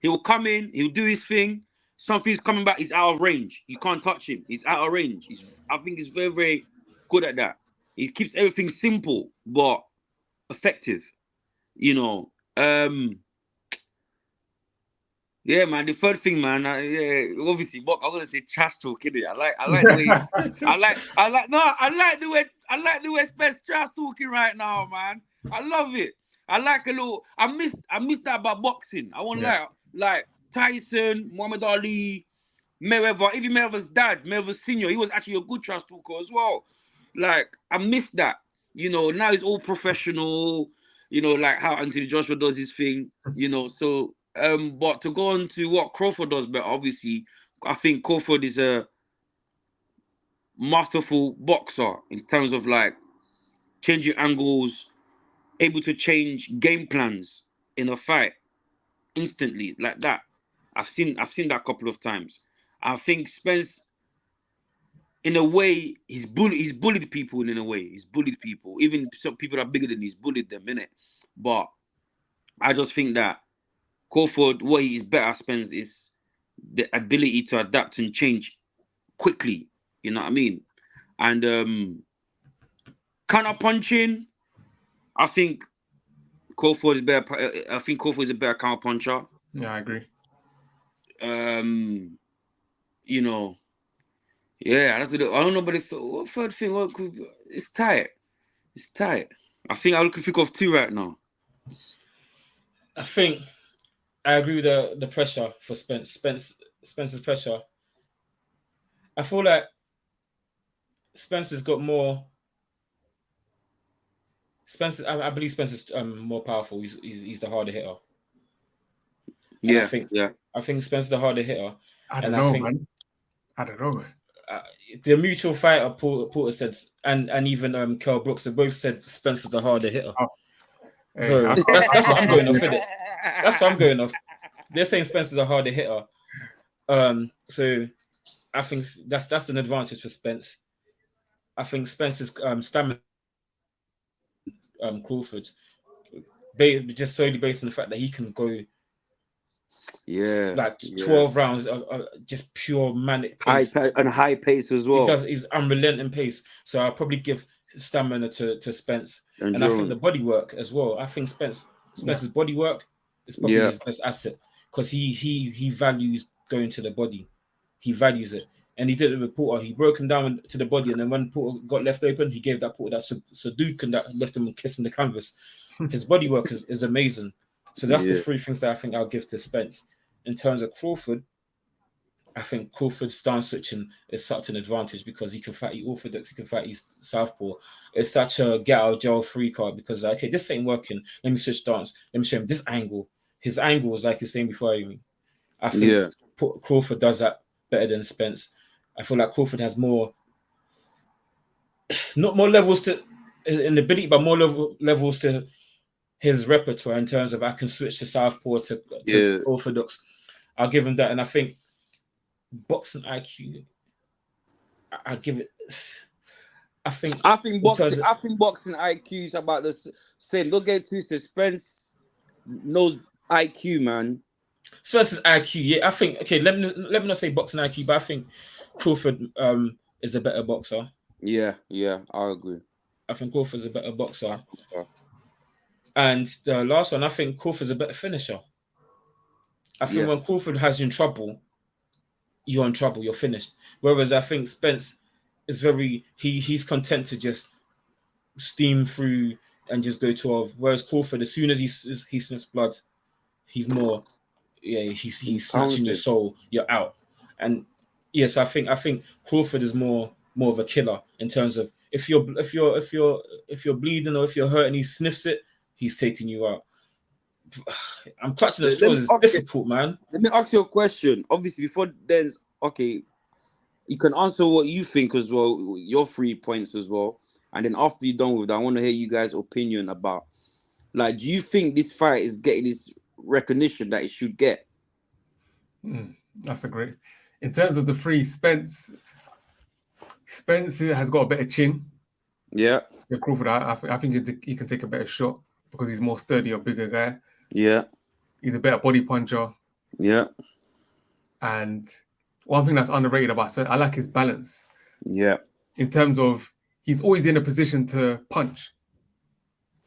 he will come in, he'll do his thing. Something's coming back, he's out of range. You can't touch him. He's out of range. I think he's very, very good at that. He keeps everything simple but effective. You know. Yeah, man. The third thing, man. Obviously, I'm gonna say trash talk, innit? I like the way I like the way Spence trash talking right now, man. I love it. I like a little. I miss that about boxing. I want like Tyson, Muhammad Ali, Mayweather, even Mayweather's dad, Mayweather Senior. He was actually a good trash talker as well. Like, I miss that. You know, now he's all professional. You know, like how Anthony Joshua does his thing. You know, so. But to go on to what Crawford does better, obviously, I think Crawford is a masterful boxer in terms of, like, changing angles, able to change game plans in a fight instantly, like that. I've seen that a couple of times. I think Spence, in a way, he's bullied people in a way. He's bullied people. Even some people that are bigger than him, he's bullied them, innit? But I just think that Crawford, what he is better at, Spence, is the ability to adapt and change quickly. You know what I mean? And counter punching, I think Crawford is better. I think Crawford is a better counter puncher. Yeah, I agree. You know, yeah, that's it. I don't know, but what third thing? It's tight. It's tight. I think I can think of 2 right now. I think I agree with the pressure for Spence. Spence's pressure. I feel like Spence has got more. I believe Spence is more powerful. He's the harder hitter. Yeah, I think Spence is the harder hitter. I don't know, man. I don't know. The mutual fighter Porter said, and even Kell Brooks, they both said Spence is the harder hitter. So that's what I'm going off, innit? That's what I'm going off. they're saying Spence is a harder hitter. So I think that's an advantage for Spence. I think Spence's stamina, Crawford, just solely based on the fact that he can go, like 12 rounds of just pure manic pace. High pace as well. Because he's unrelenting pace. So I'll probably give stamina to Spence. And I think the body work as well. I think Spence's body work is probably his best asset, because he values going to the body. He values it. And he did it with Porter. He broke him down to the body, and then when Porter got left open, he gave that Porter that Sudoku that left him kissing the canvas. His body work is amazing. So that's the three things that I think I'll give to Spence. In terms of Crawford, I think Crawford's stance switching is such an advantage, because he can fight you orthodox, he can fight you southpaw. It's such a get out of jail free card, because okay, this ain't working. Let me switch stance. Let me show him this angle. His angle is like you're saying before. I think Crawford does that better than Spence. I feel like Crawford has not more levels to in the ability, but more levels to his repertoire in terms of I can switch to southpaw to orthodox. I'll give him that, and I think boxing IQ, I give it. I think boxing IQ is about the same. Don't get twisted. Spence knows IQ, man. Spence's IQ, yeah. I think let me not say boxing IQ, but I think Crawford is a better boxer. Yeah, I agree. I think Crawford's a better boxer. Okay. And the last one, I think Crawford's a better finisher. I think when Crawford has you in trouble, you're in trouble, you're finished. Whereas I think Spence is he's content to just steam through and just go 12. Whereas Crawford, as soon as he sniffs blood, he's more, he's snatching your soul, you're out. And yes, I think Crawford is more of a killer in terms of if you're bleeding or if you're hurt and he sniffs it, he's taking you out. I'm clutching the straws. It's difficult, man. Let me ask you a question. Obviously, before then, you can answer what you think as well, your 3 points as well. And then after you're done with that, I want to hear you guys' opinion about, like, do you think this fight is getting this recognition that it should get? That's a great. In terms of the 3, Spence has got a better chin. Yeah. Crawford, I think he can take a better shot because he's more sturdy, a bigger guy. Yeah. He's a better body puncher. Yeah. And one thing that's underrated about Spence, I like his balance. Yeah. In terms of he's always in a position to punch.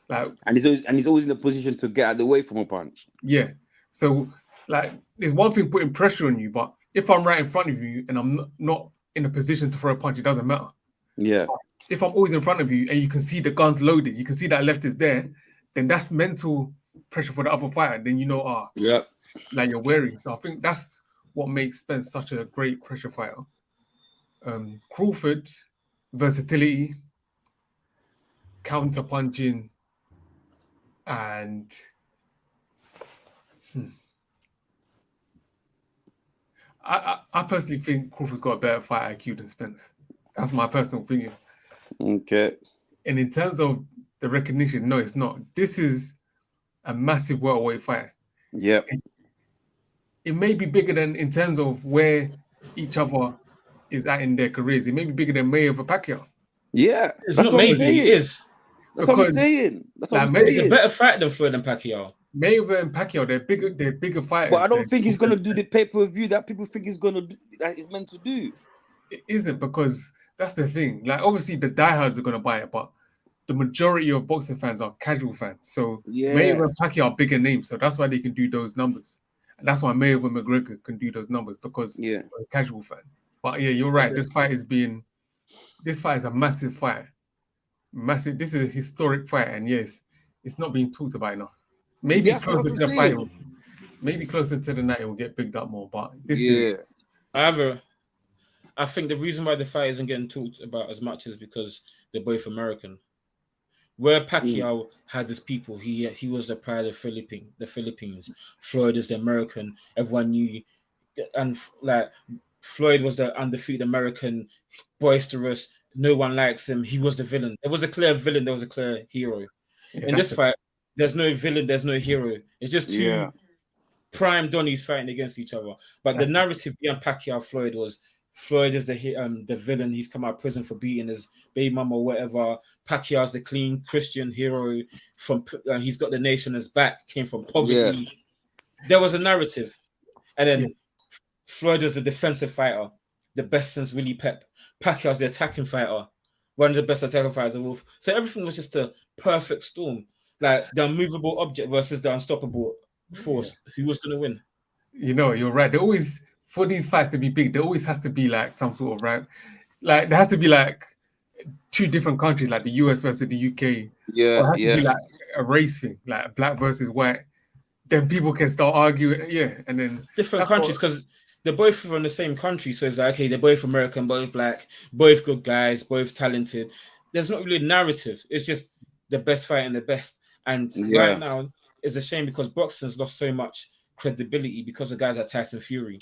And he's always in a position to get out of the way from a punch. Yeah. So, there's one thing putting pressure on you, but if I'm right in front of you and I'm not in a position to throw a punch, it doesn't matter. Yeah. But if I'm always in front of you and you can see the gun's loaded, you can see that left is there, then that's mental pressure for the other fighter. Then you're wary. So I think that's what makes Spence such a great pressure fighter. Crawford, versatility, counter punching, and I personally think Crawford's got a better fight IQ than Spence. That's my personal opinion. Okay. And in terms of the recognition, no, it's not. This is a massive welterweight fight. Yep. It may be bigger than in terms of where each other is at in their careers. It may be bigger than Mayweather Pacquiao. Yeah. It's not maybe, it is. That's what I'm saying. It's a better fight than Floyd and Pacquiao. Mayweather and Pacquiao, they're bigger fighters. But I don't think he's gonna do the pay-per-view that people think he's gonna do, that he's meant to do. It isn't, because that's the thing. Obviously the diehards are gonna buy it, but the majority of boxing fans are casual fans. So Mayweather and Pacquiao are bigger names, so that's why they can do those numbers. And that's why Mayweather and McGregor can do those numbers, because they're a casual fan. But you're right. Okay. This fight is a massive fight. Massive. This is a historic fight, and yes, it's not being talked about enough. Maybe closer to the final. Maybe closer to the night it will get picked up more. But this is. However, I think the reason why the fight isn't getting talked about as much is because they're both American. Where Pacquiao had his people, he was the pride of the Philippines. Floyd is the American. Everyone knew, and Floyd was the undefeated American, boisterous. No one likes him. He was the villain. There was a clear villain. There was a clear hero. In this fight, there's no villain. There's no hero. It's just two prime Donnies fighting against each other. But the narrative behind Pacquiao Floyd was Floyd is the villain. He's come out of prison for beating his baby mama or whatever. Pacquiao's the clean Christian hero. He's got the nation on his back. Came from poverty. Yeah. There was a narrative, and then Floyd was a defensive fighter, the best since Willie Pep. Pacquiao's the attacking fighter, one of the best attacking fighters of all. So everything was just a perfect storm, like the unmovable object versus the unstoppable force. Who was going to win? You know, you're right. They always, for these fights to be big, there always has to be like some sort of like there has to be like two different countries, like the US versus the UK. Yeah, or it has to be like a race thing, like black versus white. Then people can start arguing, and then different countries because they're both from the same country. So it's like, okay, they're both American, both black, both good guys, both talented. There's not really a narrative. It's just the best fight and the best. And right now, it's a shame because boxing's lost so much credibility because of guys like Tyson Fury.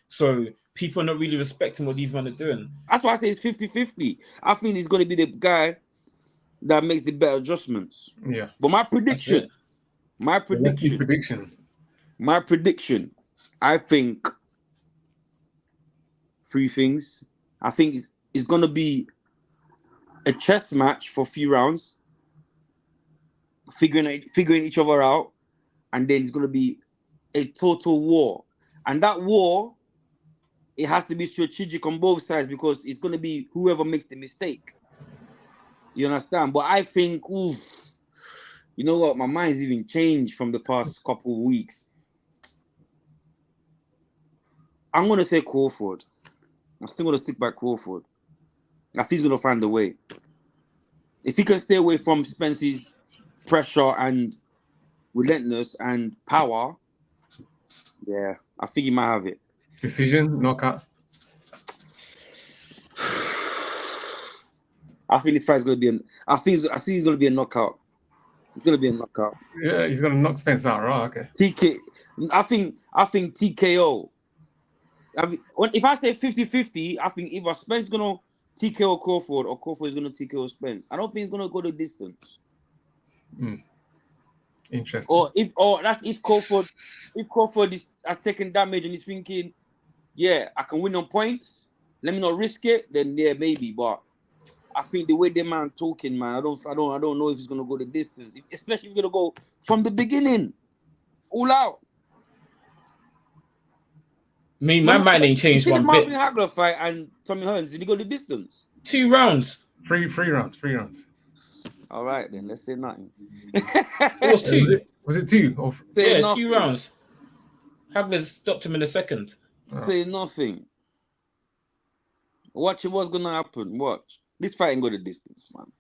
So people are not really respecting what these men are doing. That's why I say it's 50-50. I think he's going to be the guy that makes the better adjustments. Yeah. But my prediction, I think three things. I think it's going to be a chess match for a few rounds, figuring each other out, and then it's going to be a total war. And that war, it has to be strategic on both sides because it's going to be whoever makes the mistake. You understand? But I think, you know what? My mind's even changed from the past couple of weeks. I'm going to say Crawford. I'm still going to stick by Crawford. I think he's going to find a way. If he can stay away from Spence's pressure and relentless and power, yeah, I think he might have it. Decision, knockout. I think this fight's going to be I think he's going to be a knockout. It's going to be a knockout. Yeah, he's going to knock Spence out, right? Okay. I think TKO. If I say 50-50, I think either Spence is going to TKO Crawford or Crawford is going to TKO Spence. I don't think he's going to go the distance. Interesting. If Crawford has taken damage and he's thinking, yeah, I can win on points. Let me not risk it. Then yeah, maybe. But I think the way the man talking, man, I don't know if he's going to go the distance, especially if he's going to go from the beginning, all out. My mind ain't changed one bit. Marvin Hagler fight and Tommy Hearns, did he go the distance? 2 rounds. Three rounds. All right, then let's say nothing. It was 2. Was it 2? Or... Yeah, nothing. 2 rounds. Hagler stopped him in a second. Say nothing. Watch what's gonna happen. Watch. This fight ain't go the distance, man.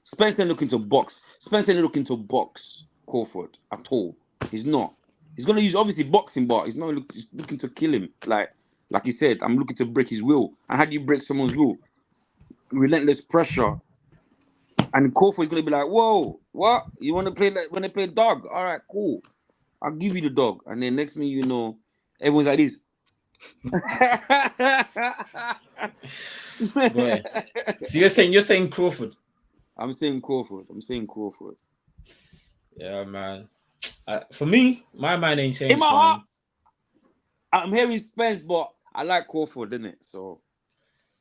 Spence ain't looking to box. Spence ain't looking to box Crawford at all. He's not. He's gonna use obviously boxing, but he's not looking to kill him. Like he said, I'm looking to break his will. And how do you break someone's will? Relentless pressure. And Crawford is gonna be like, whoa, what? You wanna play like when they play dog? All right, cool. I'll give you the dog. And then next thing you know, everyone's like this. Boy. So you're saying Crawford? I'm saying Crawford. Yeah, man. For me, my mind ain't changed. In my heart, I'm hearing Spence, but I like Crawford, innit? So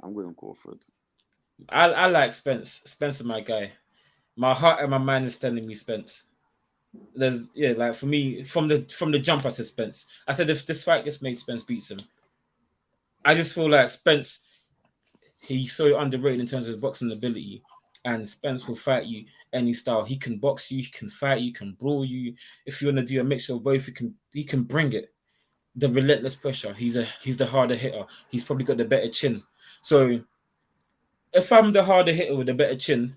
I'm going Crawford. I like Spence. Spence is my guy. My heart and my mind is telling me Spence. Like for me, from the jump I said Spence. I said if this fight gets made, Spence beats him. I just feel like Spence, he's so underrated in terms of boxing ability, and Spence will fight you any style. He can box you, he can fight you, he can brawl you. If you want to do a mixture of both, he can bring it. The relentless pressure. He's the harder hitter. He's probably got the better chin. So if I'm the harder hitter with the better chin,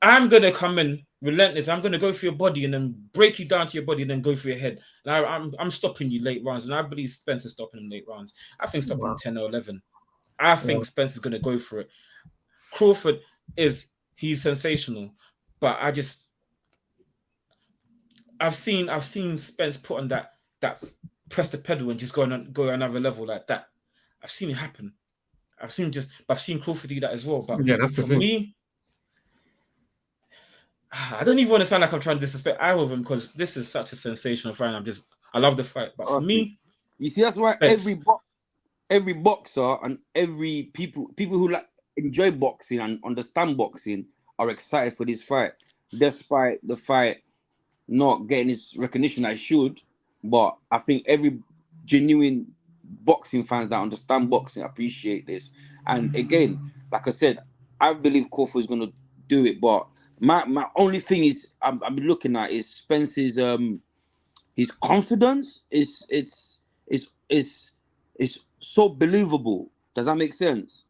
I'm gonna come in relentless. I'm gonna go for your body and then break you down to your body and then go for your head. And I'm stopping you late rounds, and I believe Spence is stopping him late rounds. I think stopping him 10 or 11. I think Spence is gonna go for it. Crawford he's sensational, but I've seen Spence put on that press the pedal and just go another level like that. I've seen it happen. I've seen Crawford do that as well. But yeah, that's the thing. Me, I don't even want to sound like I'm trying to disrespect either of them because this is such a sensational fight. I love the fight. But for me, you see, that's why Spence. every boxer and every people who like enjoy boxing and understand boxing are excited for this fight, despite the fight not getting its recognition I should. But I think every genuine boxing fans that understand boxing appreciate this. And again, like I said, I believe Crawford is going to do it. But my only thing is I'm looking at is Spence's his confidence is so believable. Does that make sense?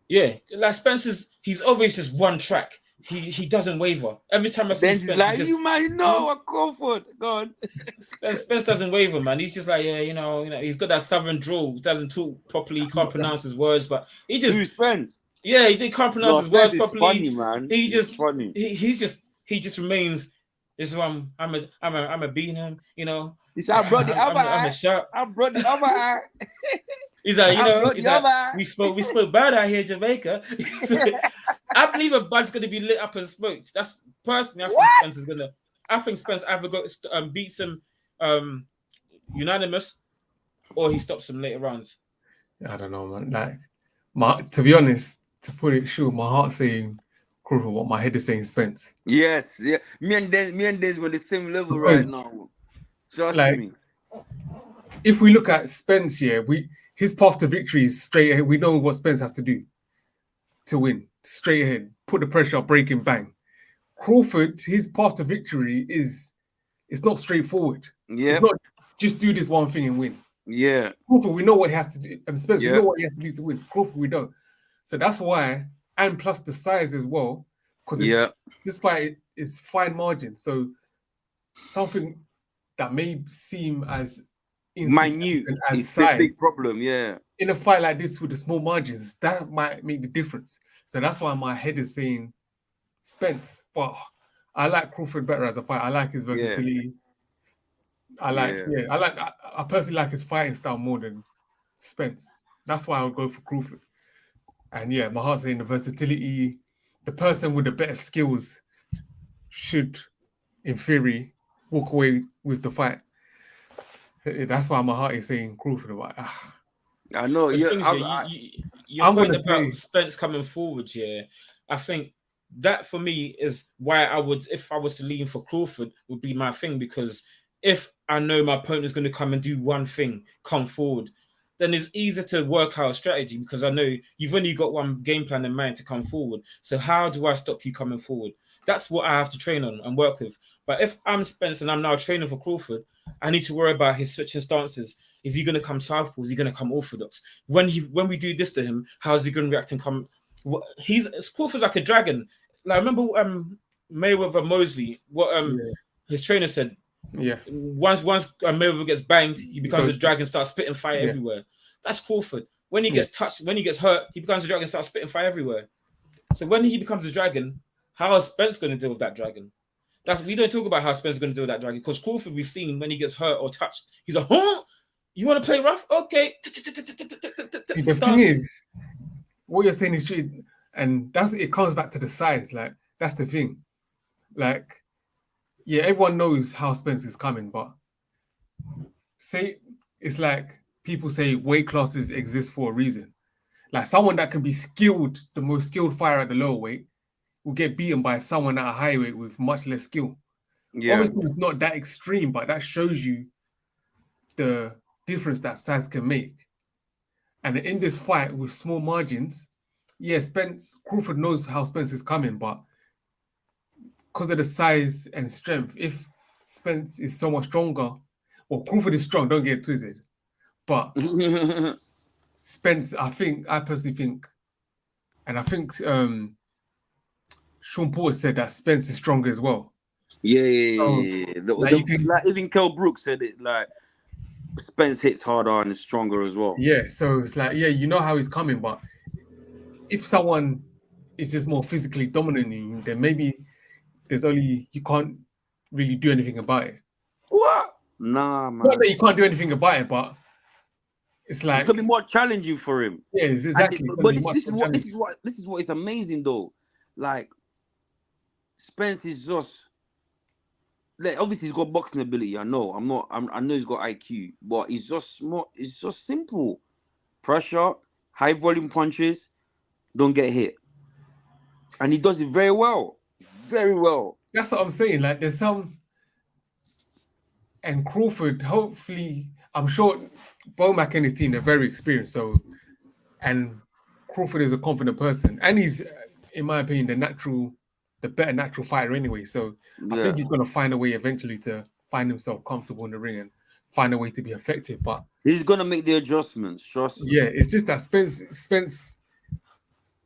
Yeah, like Spence's, he's always just one track. He doesn't waver. Every time I see Spence, like, you might know a Crawford. God, Spence doesn't waver, man. He's just like, yeah, you know, he's got that southern drawl. He doesn't talk properly. He can't pronounce his words, but he just Spence. Yeah, he can't pronounce his words properly. Funny, man. He's funny. He just remains. This is why I'm a beating him. You know. He said, I brought the other eye. I'm a shot. I brought the other eye. He's like, you know, he's like, we spoke bad out here in Jamaica. I believe a bud's gonna be lit up and smoked. That's personally, I think Spence either beats him unanimous, or he stops him later rounds. I don't know, man. Like, to be honest, to put it short, my heart's saying Crawford, what my head is saying Spence. Yes, yeah. Me and Des were the same level right now. Trust me. If we look at Spence, his path to victory is straight ahead. We know what Spence has to do to win. Straight ahead, put the pressure up, break him, bang. Crawford, his path to victory it's not straightforward. Yeah, it's not just do this one thing and win. Yeah, Crawford, we know what he has to do, and Spence, we know what he has to do to win. Crawford, we don't. So that's why, and plus the size as well, because this fight is fine margin. So something that may seem as minute as size, a big problem. Yeah, in a fight like this with the small margins, that might make the difference. So that's why my head is saying Spence. But I like Crawford better as a fighter. I like his versatility. I personally like his fighting style more than Spence. That's why I would go for Crawford. And my heart's saying the versatility, the person with the better skills should, in theory, walk away with the fight. That's why my heart is saying Crawford. I know. Your point about Spence coming forward, I think that for me is why if I was to lean for Crawford, would be my thing, because if I know my opponent is going to come and do one thing, come forward, then it's easier to work out a strategy, because I know you've only got one game plan in mind to come forward. So how do I stop you coming forward? That's what I have to train on and work with. But if I'm Spence and I'm now training for Crawford, I need to worry about his switching stances. Is he going to come southpaw? Is he going to come orthodox? When we do this to him, how is he going to react and come? Crawford's like a dragon. Like, I remember Mayweather Mosley, his trainer said. Yeah. Once Mayweather gets banged, he becomes a dragon, starts spitting fire everywhere. That's Crawford. When he gets touched, when he gets hurt, he becomes a dragon, starts spitting fire everywhere. So when he becomes a dragon, how is Spence going to deal with that dragon? We don't talk about how Spence is going to deal with that dragon, because Crawford, we've seen when he gets hurt or touched, he's like, huh? You want to play rough? Okay. The thing is, what you're saying is true, and it comes back to the size. Like, that's the thing. Like, everyone knows how Spence is coming, but it's like people say weight classes exist for a reason. Like, someone that can be skilled, the most skilled fighter at the lower weight, will get beaten by someone at a high weight with much less skill. Yeah. Obviously, it's not that extreme, but that shows you the difference that size can make. And in this fight with small margins, Crawford knows how Spence is coming, but because of the size and strength, if Spence is so much stronger, Crawford is strong, don't get twisted, but Spence, I personally think, and I think Sean Porter said that Spence is stronger as well. Even Kell Brooks said it, like, Spence hits harder and is stronger as well. Yeah, so it's like, you know how he's coming, but if someone is just more physically dominant than you, then maybe you can't really do anything about it. What? Nah, man. Not that you can't do anything about it, but it's like, it's gonna be more challenging for him. Yeah, exactly. But this is what is amazing though. Like, Spence is just like, obviously he's got boxing ability. I know. I know he's got IQ, but he's just smart. It's just simple. Pressure, high volume punches, don't get hit, and he does it very well. Very well. That's what I'm saying. Like, there's some, and Crawford. Hopefully, I'm sure Bomac and his team are very experienced. So, and Crawford is a confident person, and he's, in my opinion, the better natural fighter anyway. So I think he's going to find a way eventually to find himself comfortable in the ring and find a way to be effective. But he's going to make the adjustments. Trust me. Yeah, it's just that Spence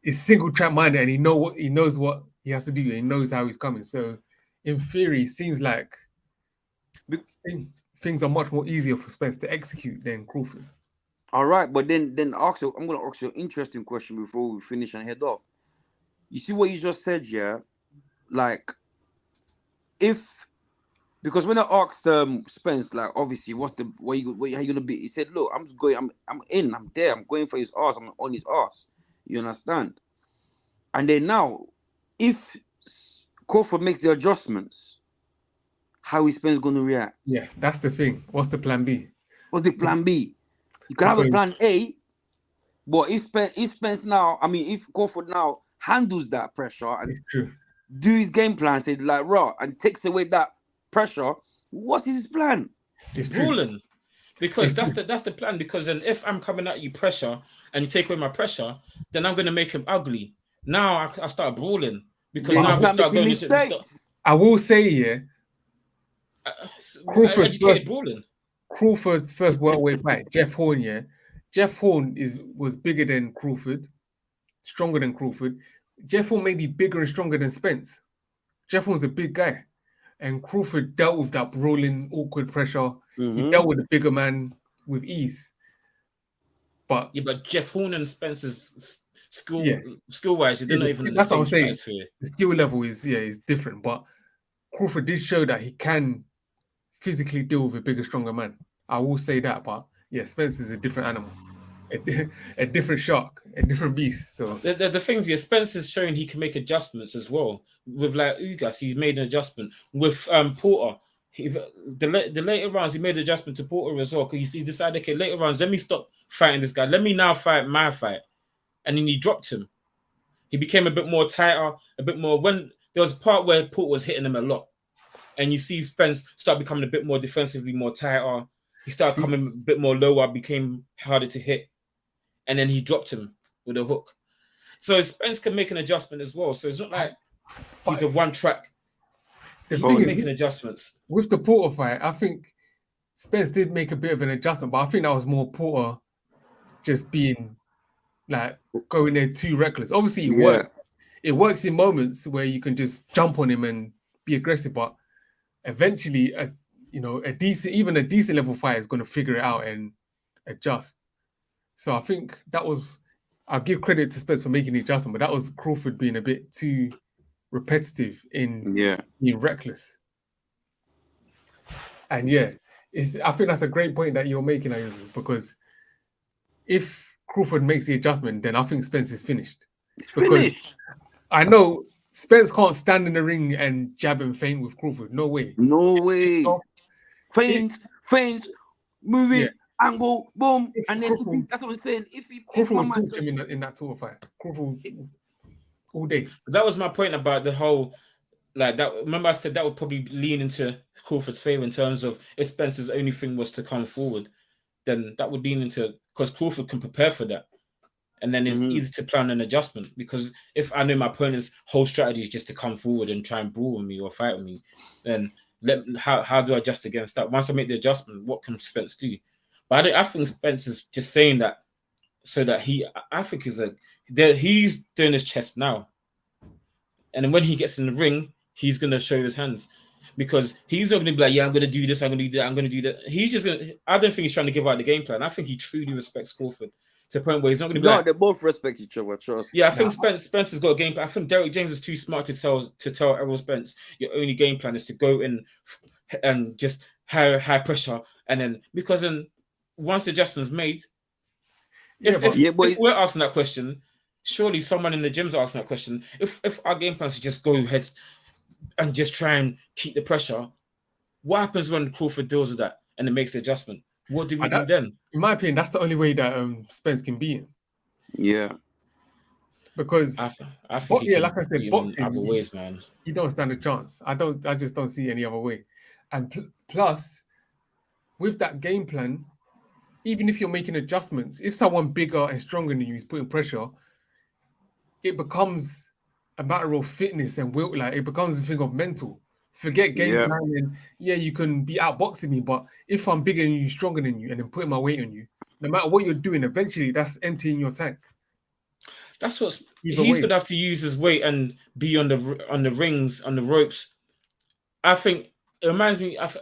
is single track minded, and he knows what he has to do. And he knows how he's coming. So in theory, it seems like things are much more easier for Spence to execute than Crawford. All right, but then I'm going to ask you an interesting question before we finish and head off. You see what you just said, yeah? Like, because when I asked Spence, like, obviously, how you gonna be? He said, look, I'm there, I'm going for his ass, I'm on his ass. You understand? And then now, if Crawford makes the adjustments, how is Spence gonna react? Yeah, that's the thing. What's the plan B? What's the plan B? You can have a plan A, but if Crawford now handles that pressure and do his game plan, say like raw, and takes away that pressure, what is his plan? It's brawling. Because that's the plan. Because then if I'm coming at you pressure and you take away my pressure, then I'm gonna make him ugly. Now I start brawling because now we start going into. I will say, Crawford's first welterweight fight, Jeff Horn, Jeff Horn was bigger than Crawford, stronger than Crawford. Jeff Horn may be bigger and stronger than Spence. Jeff Horn's a big guy. And Crawford dealt with that brawling, awkward pressure. He dealt with the bigger man with ease. But Jeff Horn and Spence's skill-wise, they're not even in that's the what same I'm saying. stratosphere. The skill level is different. But Crawford did show that he can physically deal with a bigger, stronger man. I will say that. But Spence is a different animal. A different shark, a different beast. So the things Spence has shown he can make adjustments as well. With like Ugas, he's made an adjustment. With Porter, the later rounds he made an adjustment to Porter as well because he decided, okay, later rounds, let me stop fighting this guy. Let me now fight my fight, and then he dropped him. He became a bit more tighter, a bit more. When there was a part where Porter was hitting him a lot, and you see Spence start becoming a bit more defensively, more tighter. He started coming a bit more lower, became harder to hit. And then he dropped him with a hook. So Spence can make an adjustment as well. So it's not like he's a one-track. He's making adjustments. With the Porter fight, I think Spence did make a bit of an adjustment, but I think that was more Porter just being like going there too reckless. Obviously, it worked. It works in moments where you can just jump on him and be aggressive, but eventually, a decent level fighter is going to figure it out and adjust. So I think I'll give credit to Spence for making the adjustment, but that was Crawford being a bit too repetitive in being reckless. And I think that's a great point that you're making, because if Crawford makes the adjustment, then I think Spence is finished. Finished. I know Spence can't stand in the ring and jab and feint with Crawford. No way. No way. Feints, moving. Angle, boom, and then that's what I'm saying. Crawford would talk to him in that tour fight. Crawford all day. That was my point about the whole, like that. Remember, I said that would probably lean into Crawford's favor in terms of if Spencer's only thing was to come forward, then that would lean into, because Crawford can prepare for that, and then it's easy to plan an adjustment. Because if I know my opponent's whole strategy is just to come forward and try and brawl with me or fight with me, then how do I adjust against that? Once I make the adjustment, what can Spence do? But I think Spence is just saying that so that he's doing his chest now. And then when he gets in the ring, he's going to show his hands. Because he's not going to be like, I'm going to do this, I'm going to do that, I'm going to do that. I don't think he's trying to give out the game plan. I think he truly respects Crawford to the point where he's not going to be they both respect each other, trust. Yeah, I think Spence has got a game plan. I think Derek James is too smart to tell Errol Spence, your only game plan is to go in and just high pressure. And then, because then, once the adjustment's made, if we're asking that question, surely someone in the gym's asking that question. If our game plan is to just go ahead and just try and keep the pressure, What happens when Crawford deals with that and it makes the adjustment? What do we do then? In my opinion, that's the only way that Spence can beat him. Yeah. Because I think like I said, boxing, other ways, man. You don't stand a chance. I just don't see any other way. And plus, with that game plan, even if you're making adjustments, if someone bigger and stronger than you is putting pressure, it becomes a matter of fitness and will. Like, it becomes a thing of mental. Forget game plan, and you can be outboxing me, but if I'm bigger than you, stronger than you, and then putting my weight on you, no matter what you're doing, eventually that's emptying your tank. That's what he's gonna have to use his weight and be on the rings, on the ropes. I think it reminds me of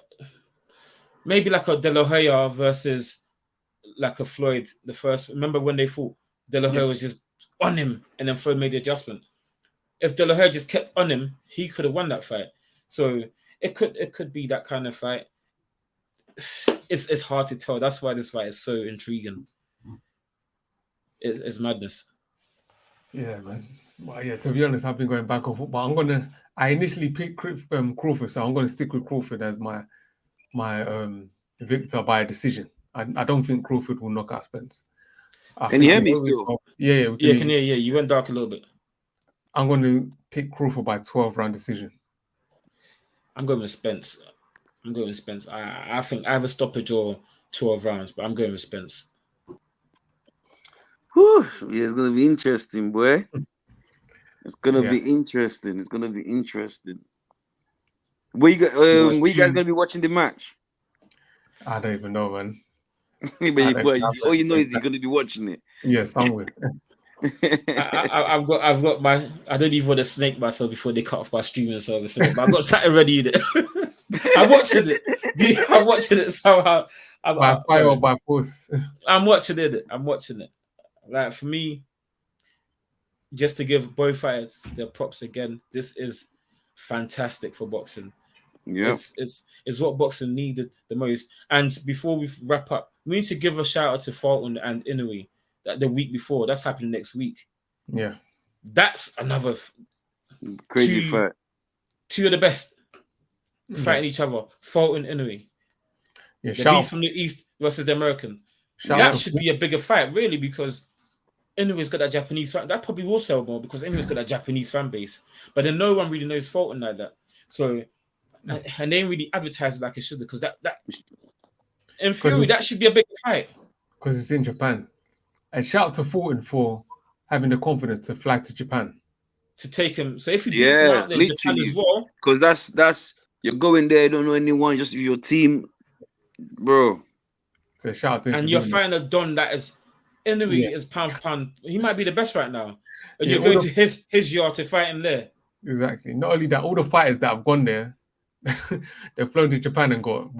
maybe like a De La Hoya versus like a Floyd. The first, remember when they fought? De La Hoya was just on him, and then Floyd made the adjustment. If De La Hoya just kept on him, he could have won that fight. So it could be that kind of fight. It's hard to tell. That's why this fight is so intriguing. It's madness. Yeah, man. Well, yeah, to be honest, I've been going back and forth, but I initially picked Crawford, so I'm gonna stick with Crawford as my victor by decision. I don't think Crawford will knock out Spence. Can you hear me still? Yeah, can hear. Yeah, you went dark a little bit. I'm going to pick Crawford by 12-round decision. I'm going with Spence. I think either stoppage or 12 rounds, but I'm going with Spence. Whew. Yeah, it's going to be interesting, boy. It's going to be interesting. Where you guys going to be watching the match? I don't even know, man. All you know is you're going to be watching it. Yes, I'm with. I've got my. I don't even want to snake myself before they cut off my streaming service, but I've got something ready. I'm watching it. I'm watching it somehow. By fire or by force. I'm watching it. Like, for me, just to give both fighters their props again, this is fantastic for boxing. Yeah, it's what boxing needed the most. And before we wrap up, we need to give a shout out to Fulton and Inoue. That the week before, that's happening next week. Yeah, that's another crazy fight. Two of the best fighting each other. Fulton, Inoue. Yeah, the beast from the East versus the American. That should be a bigger fight, really, because Inoue's got that Japanese fan. That probably will sell more because Inoue's got that Japanese fan base. But then no one really knows Fulton like that. So, and they didn't really advertise it like it should, because that in theory that should be a bigger fight. Because it's in Japan. And shout out to Fulton for having the confidence to fly to Japan. To take him. So if you do some out there in Japan as well. Because that's you're going there, you don't know anyone, just your team, bro. So shout out to him. And you're fighting a Don that is Inoue is pound for pound. He might be the best right now. And you're going to his yard to fight him there. Exactly. Not only that, all the fighters that have gone there, they've flown to Japan and got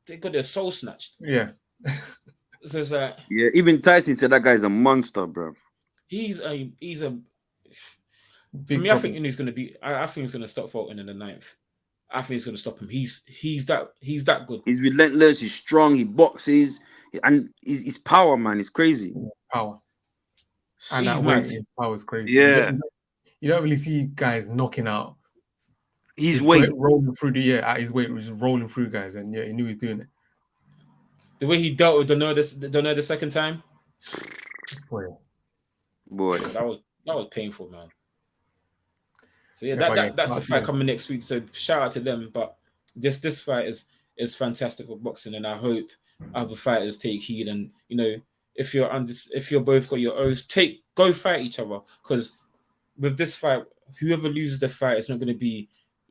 they got their soul snatched. Yeah. So it's like, yeah, even Tyson said that guy's a monster, bro. He's a for me, I think Inoue's gonna be. I think he's gonna stop Fulton in the 9th. I think he's gonna stop him. He's that good. He's relentless. He's strong. He boxes, and his power, man, is crazy. Power. And that weight, power is crazy. Yeah. You don't really see guys knocking out. His weight rolling through at his weight was rolling through guys, and he knew he was doing it. The way he dealt with Donaire the second time, boy, that was painful, man. So that's a fight coming next week. So shout out to them. But this fight is fantastic for boxing, and I hope other fighters take heed. And if you're both got your oaths, go fight each other, because with this fight, whoever loses the fight is not going to be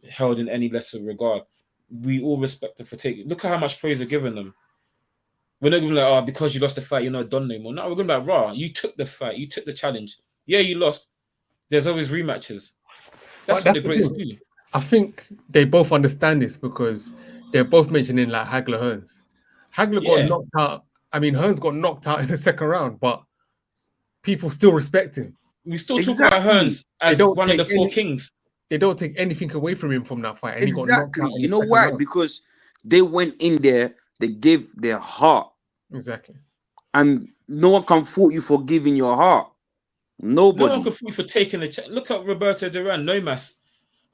held in any lesser regard. We all respect them for taking. Look at how much praise they're giving them. We're not going to be like, because you lost the fight, you're not done anymore. No, we're going to be like, raw, you took the fight, you took the challenge. Yeah, you lost. There's always rematches. That's what the greats do. I think they both understand this because they're both mentioning like Hagler Hearns. Hagler got knocked out. I mean, Hearns got knocked out in the second round, but people still respect him. We still talk about Hearns as one of the four kings. They don't take anything away from him from that fight. And exactly. He got knocked out you know why? Round. Because they went in there, they gave their heart. Exactly. And no one can fault you for giving your heart. Nobody. No one can fault you for taking the chance. Look at Roberto Duran, no mass.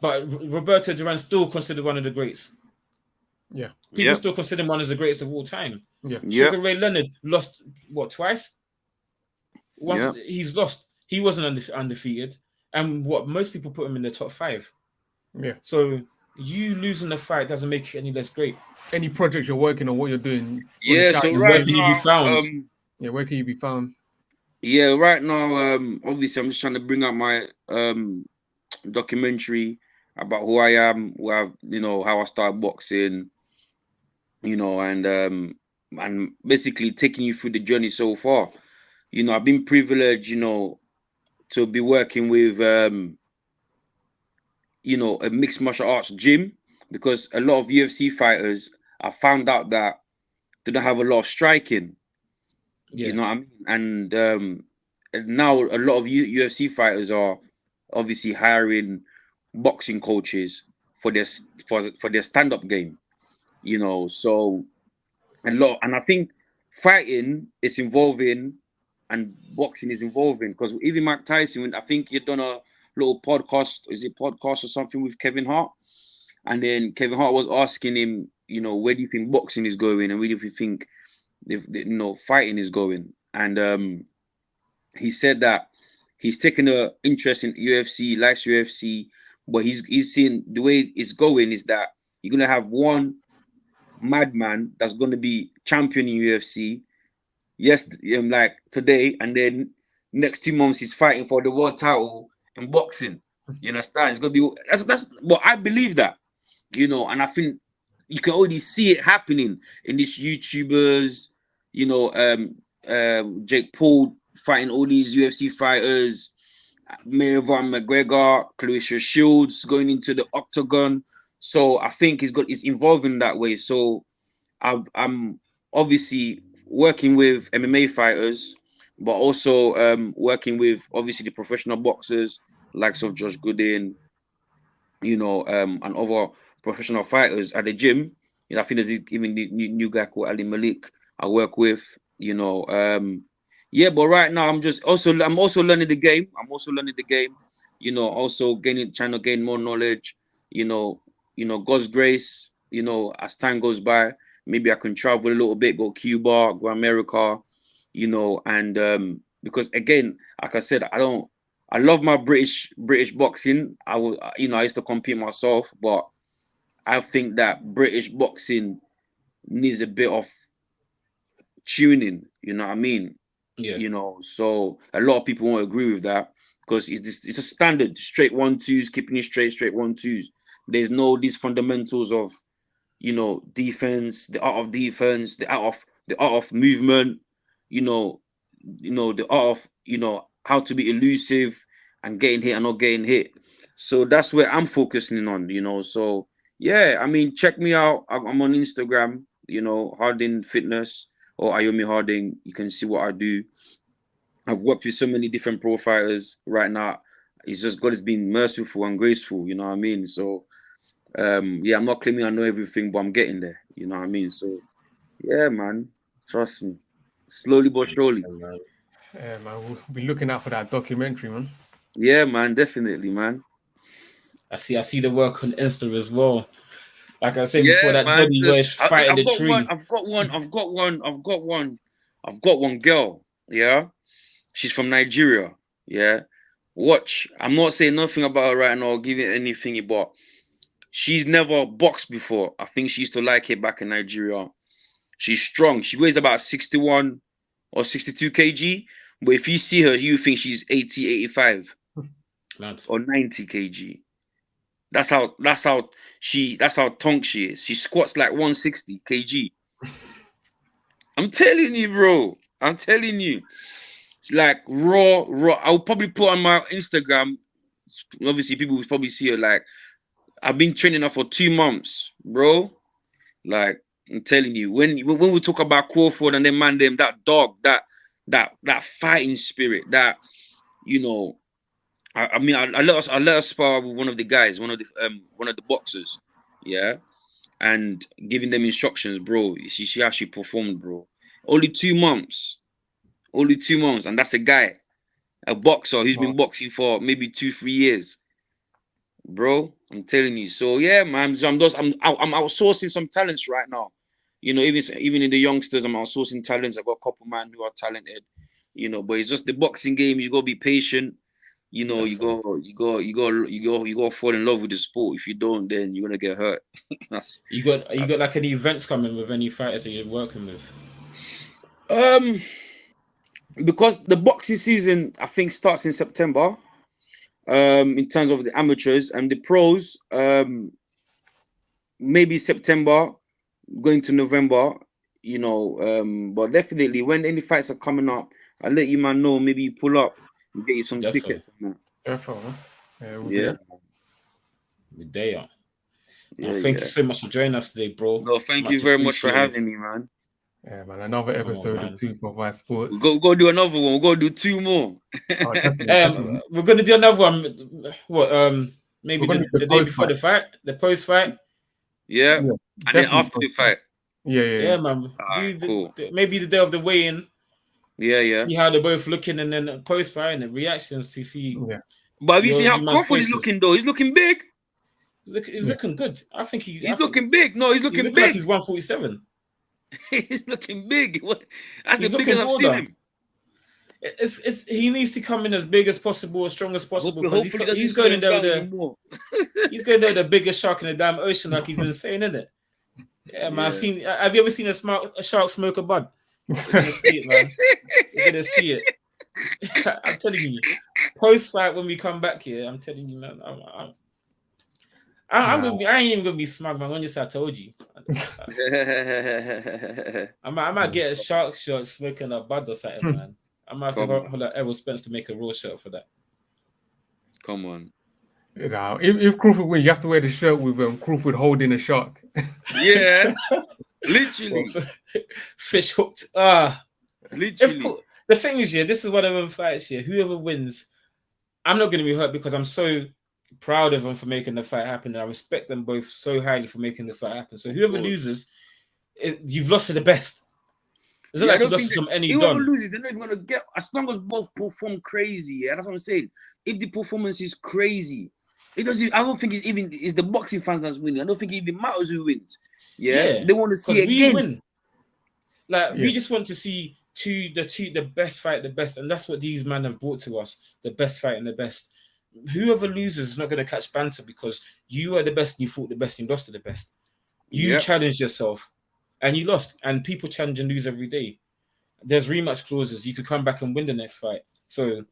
But Roberto Duran still considered one of the greats. Yeah. People still consider him one as the greatest of all time. Yeah. Sugar Ray Leonard lost, what, twice? Once he's lost. He wasn't undefeated. And what, most people put him in the top 5. Yeah. So you losing the fight doesn't make you any less great. Any project you're working on, what you're doing. Yeah, so where can you be found? Where can you be found? Yeah, right now, obviously I'm just trying to bring out my documentary about who I am, how I started boxing, and basically taking you through the journey so far. I've been privileged, to be working with a mixed martial arts gym, because a lot of UFC fighters, I found out that they don't have a lot of striking. Yeah. You know what I mean? And now a lot of UFC fighters are obviously hiring boxing coaches for their stand-up game. So and I think fighting is involving and boxing is involving, because even Mike Tyson, I think you've done a little podcast, is it podcast or something with Kevin Hart? And then Kevin Hart was asking him, where do you think boxing is going, and where do you think fighting is going? And he said that he's taken an interest in UFC, likes UFC, but he's seeing the way it's going is that you're gonna have one madman that's gonna be champion in UFC. Yes, like today, and then next 2 months he's fighting for the world title in boxing. You understand? It's gonna be that's. But I believe that, and I think you can already see it happening in these YouTubers. Jake Paul fighting all these UFC fighters, Mayweather McGregor, Clarissa Shields going into the octagon. So I think it's evolving that way. So I'm obviously working with MMA fighters, but also working with obviously the professional boxers, likes of Josh Gooden, and other professional fighters at the gym. I think there's even the new guy called Ali Malik I work with. But right now I'm also learning the game. Also trying to gain more knowledge. God's grace. As time goes by, maybe I can travel a little bit, go Cuba, go America. And because again, like I said, I love my British boxing. I used to compete myself, but I think that British boxing needs a bit of tuning. You know what I mean? Yeah. So a lot of people won't agree with that, because it's a standard straight 1-2s, keeping it straight 1-2s. There's no these fundamentals of defense, the art of defense, the art of movement, the art of how to be elusive and getting hit and not getting hit. So that's where I'm focusing on. So yeah, I mean, check me out. I'm on Instagram, Harding Fitness or Ayomi Harding. You can see what I do. I've worked with so many different pro fighters right now. It's just God has been merciful and graceful, you know what I mean? So I'm not claiming I know everything, but I'm getting there, you know what I mean? So yeah, man, trust me. Slowly but surely. Yeah, man, we'll be looking out for that documentary, man. Yeah, man, definitely, man. I see the work on Insta as well. Like I said before, that body where she's fighting the tree. I've got one girl, yeah? She's from Nigeria, yeah? Watch. I'm not saying nothing about her right now or giving anything, but she's never boxed before. I think she used to like it back in Nigeria. She's strong. She weighs about 61 or 62 kg. But if you see her, you think she's 80, 85 or 90 kg. That's how tonk she is. She squats like 160 kg. I'm telling you, bro. I'm telling you. Like raw. I'll probably put on my Instagram. Obviously, people will probably see her. Like, I've been training her for 2 months, bro. Like, I'm telling you, when we talk about Crawford and them, that dog, that fighting spirit, that I let us spar with one of the guys, one of the boxers, yeah, and giving them instructions, bro. She actually performed, bro. Only 2 months, and that's a guy, a boxer who's been boxing for maybe 2-3 years. bro. I'm telling you. So yeah, man. So I'm outsourcing some talents right now. You know, even in the youngsters, I'm outsourcing talents. I've got a couple man who are talented. You know, but it's just the boxing game. You gotta be patient. You know, you go fall in love with the sport. If you don't, then you're gonna get hurt. You got like any events coming with any fighters that you're working with? Because the boxing season I think starts in September. In terms of the amateurs and the pros, maybe September, going to November. You know, but definitely when any fights are coming up, I'll let you man know. Maybe you pull up and get you some tickets. Definitely. Yeah. Thank you so much for joining us today, bro. No, thank you very much for having me, man. Yeah, man. Another episode of 245 Sports. We'll go do another one. We'll go do 2 more. Definitely. We're gonna do another one. What? Maybe the day before the fight, the post fight. Yeah. And then after the fight. Yeah, man. Cool. Maybe the day of the weigh-in. Yeah. See how they're both looking, and then post fight and the reactions to see. Yeah. But have you seen how Crawford is looking though? He's looking big. He's looking good. I think he's looking big. No, he's looking big. Like he's 147. He's looking big. That's the biggest I've seen him. He needs to come in as big as possible, as strong as possible. Hopefully he's going in there with he's going there with the biggest shark in the damn ocean, like he's been saying, isn't it? Yeah, man. Yeah. Have you ever seen a shark smoke a bud? You're gonna see it, man. You're gonna see it. I'm telling you. Post fight when we come back here, I'm telling you, man. I ain't even gonna be smug, man. When you say I told you, I might get a shark shot smoking a bud or something, man. I might have to hold out Errol Spence to make a raw shirt for that. Come on. You know, if Crawford wins, you have to wear the shirt with Crawford holding a shark. Yeah, literally. Fish hooked. Literally. The thing is, this is one of them fights here. Whoever wins, I'm not going to be hurt because I'm so proud of them for making the fight happen. And I respect them both so highly for making this fight happen. So whoever loses, you've lost to the best. It's not like you lost to some any whoever loses, they're not even gonna get, as long as both perform crazy. Yeah, that's what I'm saying. If the performance is crazy, it doesn't. I don't think it's the boxing fans that's winning. I don't think it even matters who wins. Yeah. They want to see it again. Win. We just want to see the best fight, the best, and that's what these men have brought to us: the best fight and the best. Whoever loses is not going to catch banter because you are the best and you fought the best and you lost to the best. You challenged yourself. And you lost. And people challenge and lose every day. There's rematch clauses. You could come back and win the next fight. So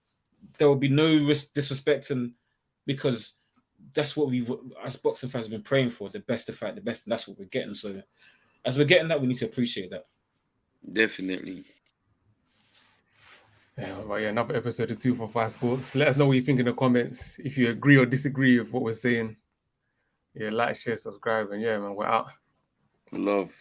there will be no disrespect, and because that's what we, as boxing fans, have been praying for, the best to fight the best, and that's what we're getting. So as we're getting that, we need to appreciate that. Definitely. Another episode of 245 Sports. Let us know what you think in the comments. If you agree or disagree with what we're saying. Like, share, subscribe, and man, we're out. Love.